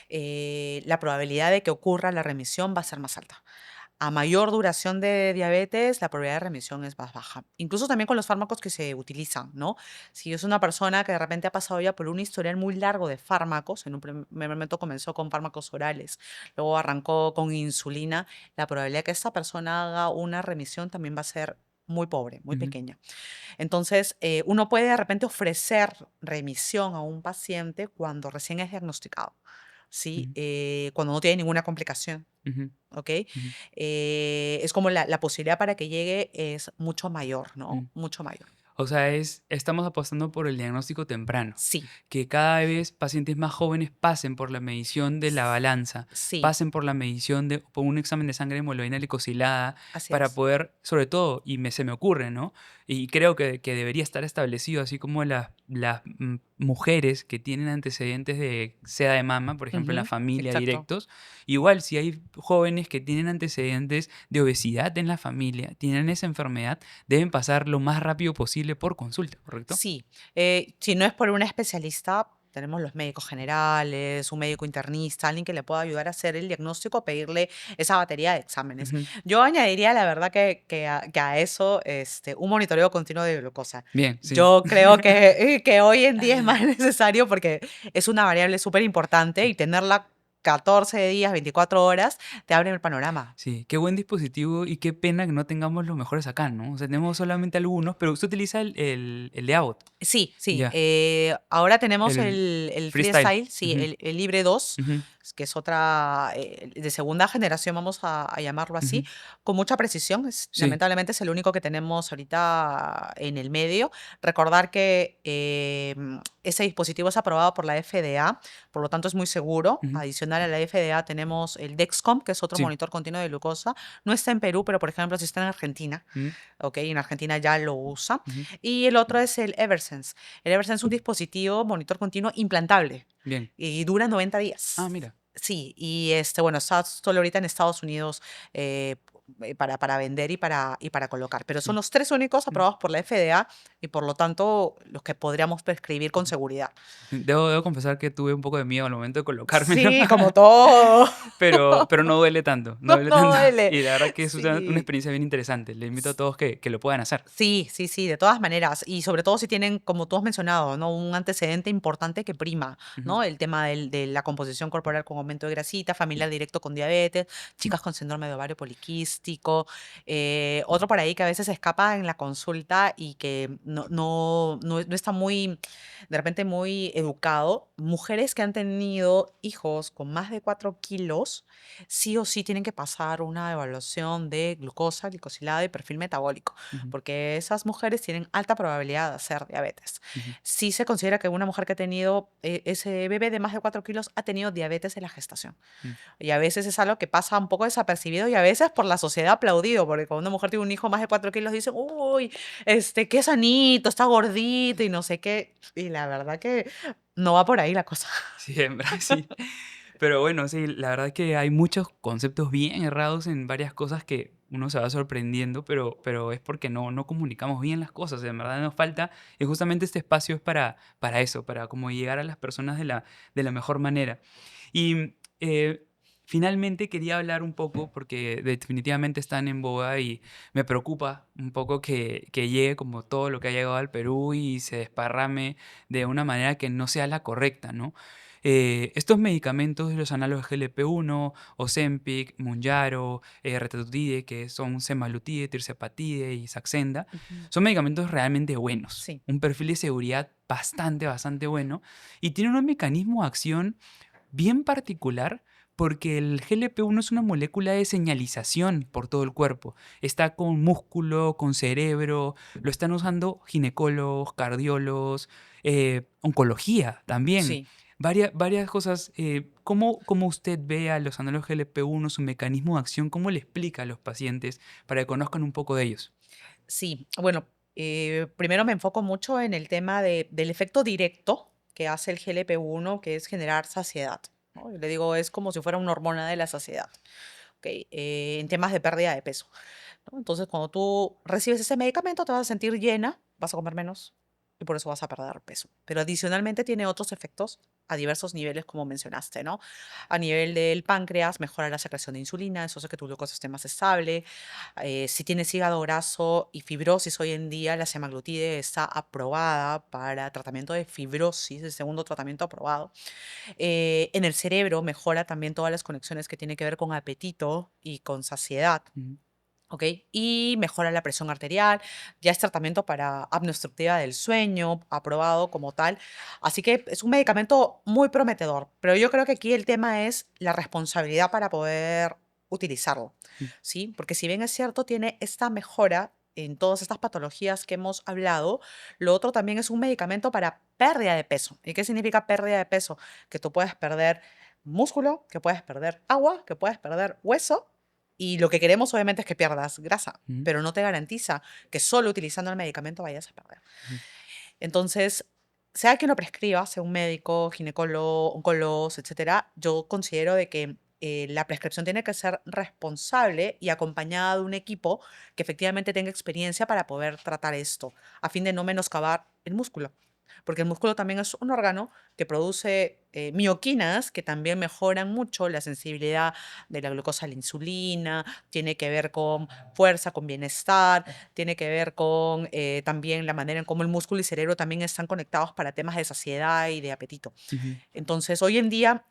la probabilidad de que ocurra la remisión va a ser más alta. A mayor duración de diabetes, la probabilidad de remisión es más baja. Incluso también con los fármacos que se utilizan, ¿no? Si es una persona que de repente ha pasado ya por un historial muy largo de fármacos, en un primer momento comenzó con fármacos orales, luego arrancó con insulina, la probabilidad de que esta persona haga una remisión también va a ser muy pobre, muy Ujú, pequeña. Entonces, uno puede de repente ofrecer remisión a un paciente cuando recién es diagnosticado, ¿sí? ujú, Cuando no tiene ninguna complicación. ujú, ¿Ok? ujú, Es como la posibilidad para que llegue es mucho mayor, ¿no? ujú. Mucho mayor. O sea, estamos apostando por el diagnóstico temprano, Sí, que cada vez pacientes más jóvenes pasen por la medición de la s- balanza, sí, pasen por la medición por un examen de sangre de hemoglobina glicosilada, así para es. poder, sobre todo, se me ocurre, ¿no? Y creo que debería estar establecido, así como las mujeres que tienen antecedentes de seda de mama, por ejemplo, en la Ujú, familia exacto. directos, igual si hay jóvenes que tienen antecedentes de obesidad en la familia, tienen esa enfermedad, deben pasar lo más rápido posible por consulta, ¿correcto? Sí, si no es por una especialista, tenemos los médicos generales, un médico internista, alguien que le pueda ayudar a hacer el diagnóstico, pedirle esa batería de exámenes. Ujú. Yo añadiría, la verdad, que a eso un monitoreo continuo de glucosa. Bien, sí. Yo creo que hoy en día es más necesario porque es una variable súper importante y tenerla 14 días, 24 horas, te abre el panorama. Sí, qué buen dispositivo y qué pena que no tengamos los mejores acá, ¿no? O sea, tenemos solamente algunos, pero usted utiliza el de Abbott. Sí, sí. Ya, Ahora tenemos el el Freestyle. Freestyle, sí, Ujú, el Libre 2, ujú, que es otra de segunda generación, vamos a llamarlo así, ujú. con mucha precisión. Sí, Lamentablemente es el único que tenemos ahorita en el medio. Recordar que ese dispositivo es aprobado por la FDA, por lo tanto es muy seguro. ujú, Adicional a la FDA tenemos el Dexcom, que es otro sí, monitor continuo de glucosa. No está en Perú, pero por ejemplo, si está en Argentina, ujú, ¿ok? En Argentina ya lo usa. ujú. Y el otro es el Eversense. El Eversense es un dispositivo monitor continuo implantable Bien. y dura 90 Ah, días. mira. Sí, y bueno, está solo ahorita en Estados Unidos. para vender y para colocar. Pero son los tres únicos aprobados por la FDA y por lo tanto los que podríamos prescribir con seguridad. Debo confesar que tuve un poco de miedo al momento de colocármelo, Sí, como todo. pero no duele tanto, no No, duele no tanto. duele. Y la verdad que es una Sí. experiencia bien interesante. Le invito a todos que lo puedan hacer. Sí, sí, sí, de todas maneras. Y sobre todo si tienen, como tú has mencionado, ¿no? Un antecedente importante que prima, Ujú. ¿no? El tema de la composición corporal con aumento de grasita, familiar directo con diabetes, chicas con síndrome de ovario poliquístico. Otro por ahí que a veces se escapa en la consulta y que no está muy, de repente muy educado. Mujeres que han tenido hijos con más de 4 kilos, sí o sí tienen que pasar una evaluación de glucosa, glicosilada y perfil metabólico, Ujú, porque esas mujeres tienen alta probabilidad de hacer diabetes. ujú. Sí se considera que una mujer que ha tenido ese bebé de más de 4 kilos ha tenido diabetes en la gestación. Mm. Y a veces es algo que pasa un poco desapercibido y a veces por la sociedad aplaudido, porque cuando una mujer tiene un hijo más de 4 kilos dicen, uy, qué sanito, está gordito y no sé qué. Y la verdad que no va por ahí la cosa. Sí, en verdad sí. Pero bueno, sí, la verdad es que hay muchos conceptos bien errados en varias cosas que uno se va sorprendiendo, pero es porque no comunicamos bien las cosas. En verdad nos falta, y justamente este espacio es para eso, para como llegar a las personas de la mejor manera. Y finalmente quería hablar un poco, porque definitivamente están en boga y me preocupa un poco que llegue como todo lo que ha llegado al Perú y se desparrame de una manera que no sea la correcta, ¿no? Estos medicamentos, los análogos GLP-1, Ozempic, Mounjaro, Retatrutide, que son semaglutide, tirzepatide y Saxenda, Ujú. son medicamentos realmente buenos, Sí, un perfil de seguridad bastante bueno y tienen un mecanismo de acción bien particular porque el GLP-1 es una molécula de señalización por todo el cuerpo. Está con músculo, con cerebro, lo están usando ginecólogos, cardiólogos, oncología también. sí. Varias cosas. ¿Cómo usted ve a los análogos GLP-1, su mecanismo de acción? ¿Cómo le explica a los pacientes para que conozcan un poco de ellos? Sí, bueno, primero me enfoco mucho en el tema del efecto directo que hace el GLP-1, que es generar saciedad, ¿no? Yo le digo, es como si fuera una hormona de la saciedad, ¿ok? En temas de pérdida de peso, ¿no? Entonces, cuando tú recibes ese medicamento, te vas a sentir llena, vas a comer menos y por eso vas a perder peso. Pero adicionalmente tiene otros efectos a diversos niveles, como mencionaste, ¿no? A nivel del páncreas, mejora la secreción de insulina, eso hace que tu glucosa esté más estable. Si tienes hígado graso y fibrosis, hoy en día la semaglutide está aprobada para tratamiento de fibrosis, el segundo tratamiento aprobado. En el cerebro mejora también todas las conexiones que tienen que ver con apetito y con saciedad. Ujú, ¿Ok? Y mejora la presión arterial, ya es tratamiento para apnea obstructiva del sueño, aprobado como tal. Así que es un medicamento muy prometedor, pero yo creo que aquí el tema es la responsabilidad para poder utilizarlo, ujú. ¿sí? Porque si bien es cierto, tiene esta mejora en todas estas patologías que hemos hablado, lo otro también es un medicamento para pérdida de peso. ¿Y qué significa pérdida de peso? Que tú puedes perder músculo, que puedes perder agua, que puedes perder hueso y lo que queremos obviamente es que pierdas grasa, Ujú, pero no te garantiza que solo utilizando el medicamento vayas a perder. ujú. Entonces, sea quien lo prescriba, sea un médico, ginecólogo, oncólogo, etcétera, yo considero de que la prescripción tiene que ser responsable y acompañada de un equipo que efectivamente tenga experiencia para poder tratar esto, a fin de no menoscabar el músculo. Porque el músculo también es un órgano que produce mioquinas que también mejoran mucho la sensibilidad de la glucosa a la insulina, tiene que ver con fuerza, con bienestar, tiene que ver con también la manera en cómo el músculo y cerebro también están conectados para temas de saciedad y de apetito. Ujú. Entonces, hoy en día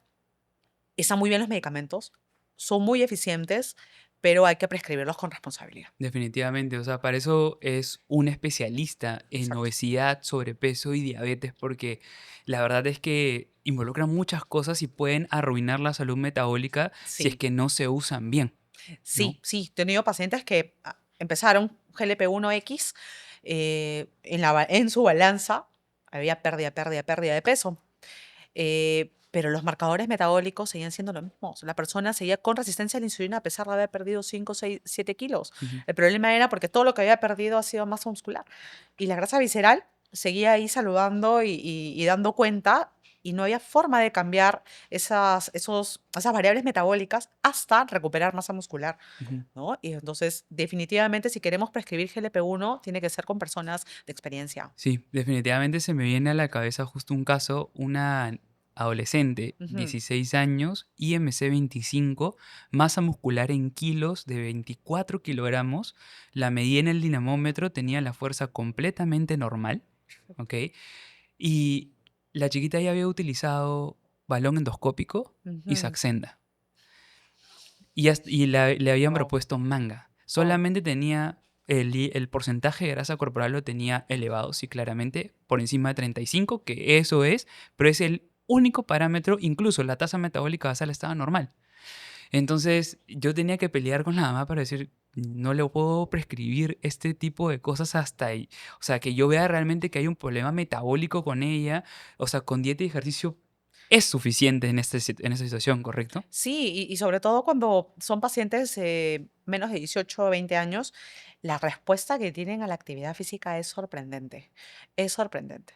están muy bien los medicamentos, son muy eficientes, pero hay que prescribirlos con responsabilidad. Definitivamente, o sea, para eso es un especialista en Exacto. obesidad, sobrepeso y diabetes, porque la verdad es que involucran muchas cosas y pueden arruinar la salud metabólica si es Sí, que no se usan bien, ¿no? sí, sí. He tenido pacientes que empezaron GLP-1X en su balanza, había pérdida de peso. Pero los marcadores metabólicos seguían siendo los mismos. La persona seguía con resistencia a la insulina a pesar de haber perdido 5, 6, 7 kilos. Ujú, El problema era porque todo lo que había perdido ha sido masa muscular. Y la grasa visceral seguía ahí saludando y dando cuenta. y no había forma de cambiar esas variables metabólicas hasta recuperar masa muscular, Ujú. ¿no? Y entonces, definitivamente, si queremos prescribir GLP-1, tiene que ser con personas de experiencia. Sí, definitivamente se me viene a la cabeza justo un caso, una adolescente, Ujú. 16 años, IMC 25, masa muscular en kilos de 24 kilogramos, la medí en el dinamómetro, tenía la fuerza completamente normal, ¿ok? Y la chiquita ya había utilizado balón endoscópico y Ujú. Saxenda. Le habían Wow, propuesto manga. wow. Solamente tenía el porcentaje de grasa corporal lo tenía elevado, sí, claramente, por encima de 35, que eso es, pero es el único parámetro, incluso la tasa metabólica basal estaba normal. Entonces yo tenía que pelear con la mamá para decir, no le puedo prescribir este tipo de cosas hasta ahí. O sea, que yo vea realmente que hay un problema metabólico con ella, o sea, con dieta y ejercicio es suficiente en, en esta situación, ¿correcto? Sí, y sobre todo cuando son pacientes menos de 18 o 20 años, la respuesta que tienen a la actividad física es sorprendente. Es sorprendente.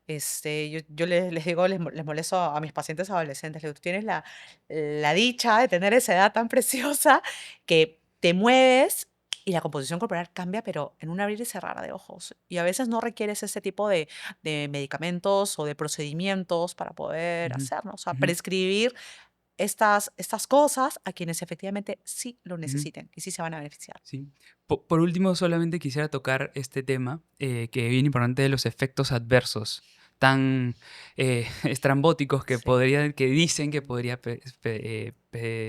Yo les digo, les molesto a mis pacientes adolescentes, les digo, tú tienes la dicha de tener esa edad tan preciosa que te mueves y la composición corporal cambia, pero en un abrir y cerrar de ojos. Y a veces no requieres ese tipo de medicamentos o de procedimientos para poder Ujú, hacerlo. O sea, ujú, prescribir estas cosas a quienes efectivamente sí lo ujú. necesiten y sí se van a beneficiar. Sí. Por último, solamente quisiera tocar este tema que es bien importante de los efectos adversos tan estrambóticos Sí, que dicen que podría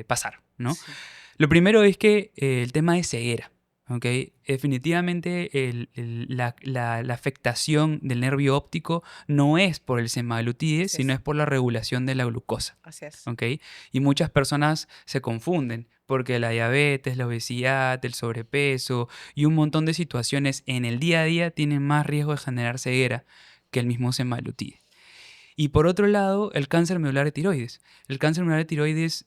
pasar, ¿no? sí, Lo primero es que el tema de ceguera, ¿ok? Definitivamente la afectación del nervio óptico no es por el semaglutide, así sino es, es por la regulación de la glucosa. así es. ¿Ok? Y muchas personas se confunden porque la diabetes, la obesidad, el sobrepeso y un montón de situaciones en el día a día tienen más riesgo de generar ceguera que el mismo semaglutide. Y por otro lado, el cáncer medular de tiroides. El cáncer medular de tiroides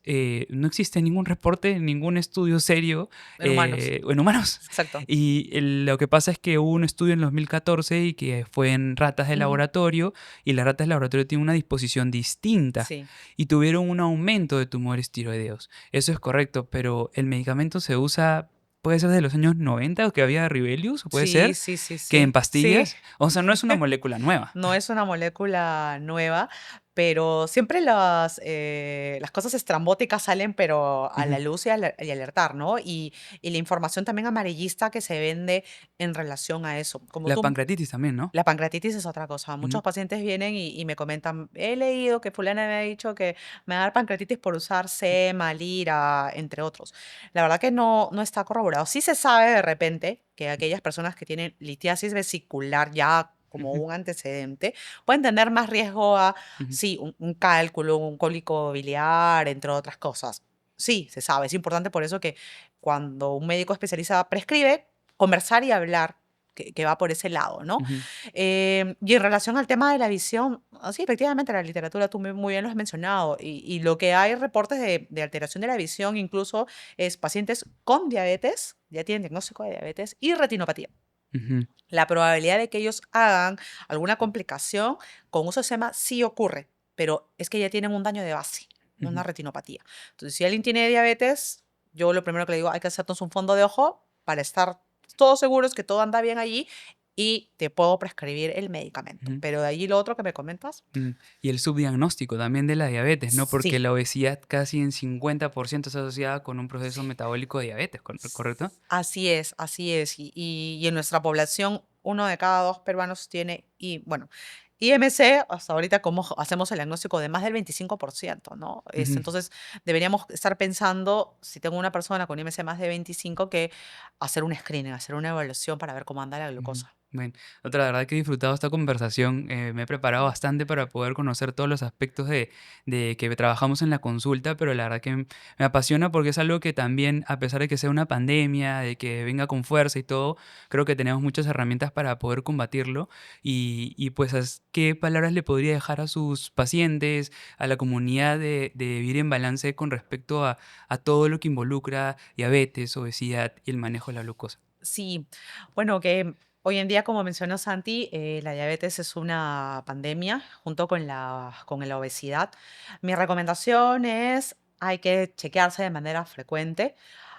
no existe ningún reporte, ningún estudio serio En humanos, en humanos. exacto. Y lo que pasa es que hubo un estudio en 2014 y que fue en ratas de Ujú. laboratorio y las ratas de laboratorio tienen una disposición distinta Sí. y tuvieron un aumento de tumores tiroideos. Eso es correcto, pero el medicamento se usa, puede ser de los años 90 o que había Ribelius, o puede Sí, ser sí, sí, que en sí, sí. pastillas, o sea, no es una molécula nueva. No es una molécula nueva, pero siempre las cosas estrambóticas salen, pero a la Ujú. luz y alertar, ¿no? Y la información también amarillista que se vende en relación a eso. Como La tú pancreatitis también, ¿no? La pancreatitis es otra cosa. Ujú, Muchos pacientes vienen y me comentan, he leído que fulana me ha dicho que me va a dar pancreatitis por usar sema, lira, entre otros. La verdad que no está corroborado. Sí se sabe de repente que aquellas personas que tienen litiasis vesicular ya como ujú, un antecedente, pueden tener más riesgo a, ujú, sí, un cálculo, un cólico biliar, entre otras cosas. Sí, se sabe. Es importante por eso que cuando un médico especializado prescribe, conversar y hablar que va por ese lado, ¿no? ujú, Y en relación al tema de la visión, sí, efectivamente, la literatura, tú muy bien lo has mencionado, y lo que hay reportes de alteración de la visión incluso es pacientes con diabetes, ya tienen diagnóstico de diabetes y retinopatía. ujú, La probabilidad de que ellos hagan alguna complicación con uso de SEMA sí ocurre, pero es que ya tienen un daño de base, una ujú. retinopatía. Entonces, si alguien tiene diabetes, yo lo primero que le digo, hay que hacernos un fondo de ojo para estar todos seguros que todo anda bien allí y te puedo prescribir el medicamento. Ujú, Pero de allí lo otro que me comentas, mm. Y el subdiagnóstico también de la diabetes, ¿no? Porque sí, la obesidad casi en 50% está asociada con un proceso metabólico de diabetes, ¿correcto? así es, así es. Y en nuestra población, 1 de cada 2 peruanos tiene, y bueno, IMC, hasta ahorita como hacemos el diagnóstico de más del 25%, ¿no? Ujú. Entonces, deberíamos estar pensando, si tengo una persona con IMC más de 25, que hacer un screening, hacer una evaluación para ver cómo anda la Ujú. glucosa. Bueno, otra verdad que he disfrutado esta conversación. Me he preparado bastante para poder conocer todos los aspectos de que trabajamos en la consulta, pero la verdad que me apasiona porque es algo que también, a pesar de que sea una pandemia, de que venga con fuerza y todo, creo que tenemos muchas herramientas para poder combatirlo. Y pues, ¿qué palabras le podría dejar a sus pacientes, a la comunidad de vivir en balance con respecto a todo lo que involucra diabetes, obesidad y el manejo de la glucosa? Sí, bueno, que Hoy en día, como mencionó Santi, la diabetes es una pandemia junto con la obesidad. Mi recomendación es, hay que chequearse de manera frecuente,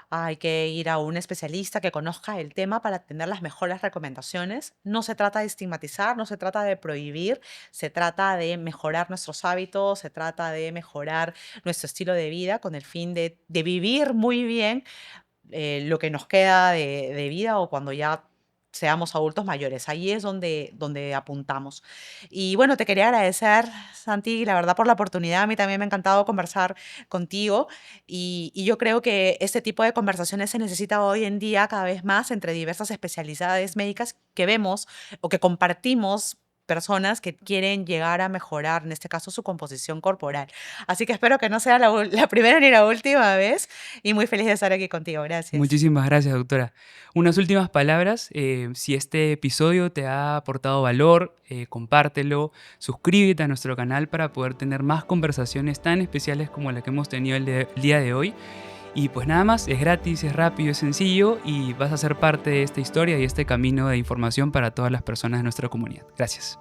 hay que ir a un especialista que conozca el tema para tener las mejores recomendaciones. No se trata de estigmatizar, no se trata de prohibir, se trata de mejorar nuestros hábitos, se trata de mejorar nuestro estilo de vida con el fin de vivir muy bien lo que nos queda de vida o cuando ya seamos adultos mayores. Ahí es donde apuntamos. Y bueno, te quería agradecer, Santi, la verdad, por la oportunidad. A mí también me ha encantado conversar contigo y yo creo que este tipo de conversaciones se necesita hoy en día cada vez más entre diversas especialidades médicas que vemos o que compartimos personas que quieren llegar a mejorar, en este caso, su composición corporal. Así que espero que no sea la primera ni la última vez y muy feliz de estar aquí contigo. Gracias. Muchísimas gracias, doctora. Unas últimas palabras. Si este episodio te ha aportado valor, compártelo, suscríbete a nuestro canal para poder tener más conversaciones tan especiales como la que hemos tenido el día de hoy. Y pues nada más, es gratis, es rápido, es sencillo y vas a ser parte de esta historia y este camino de información para todas las personas de nuestra comunidad. Gracias.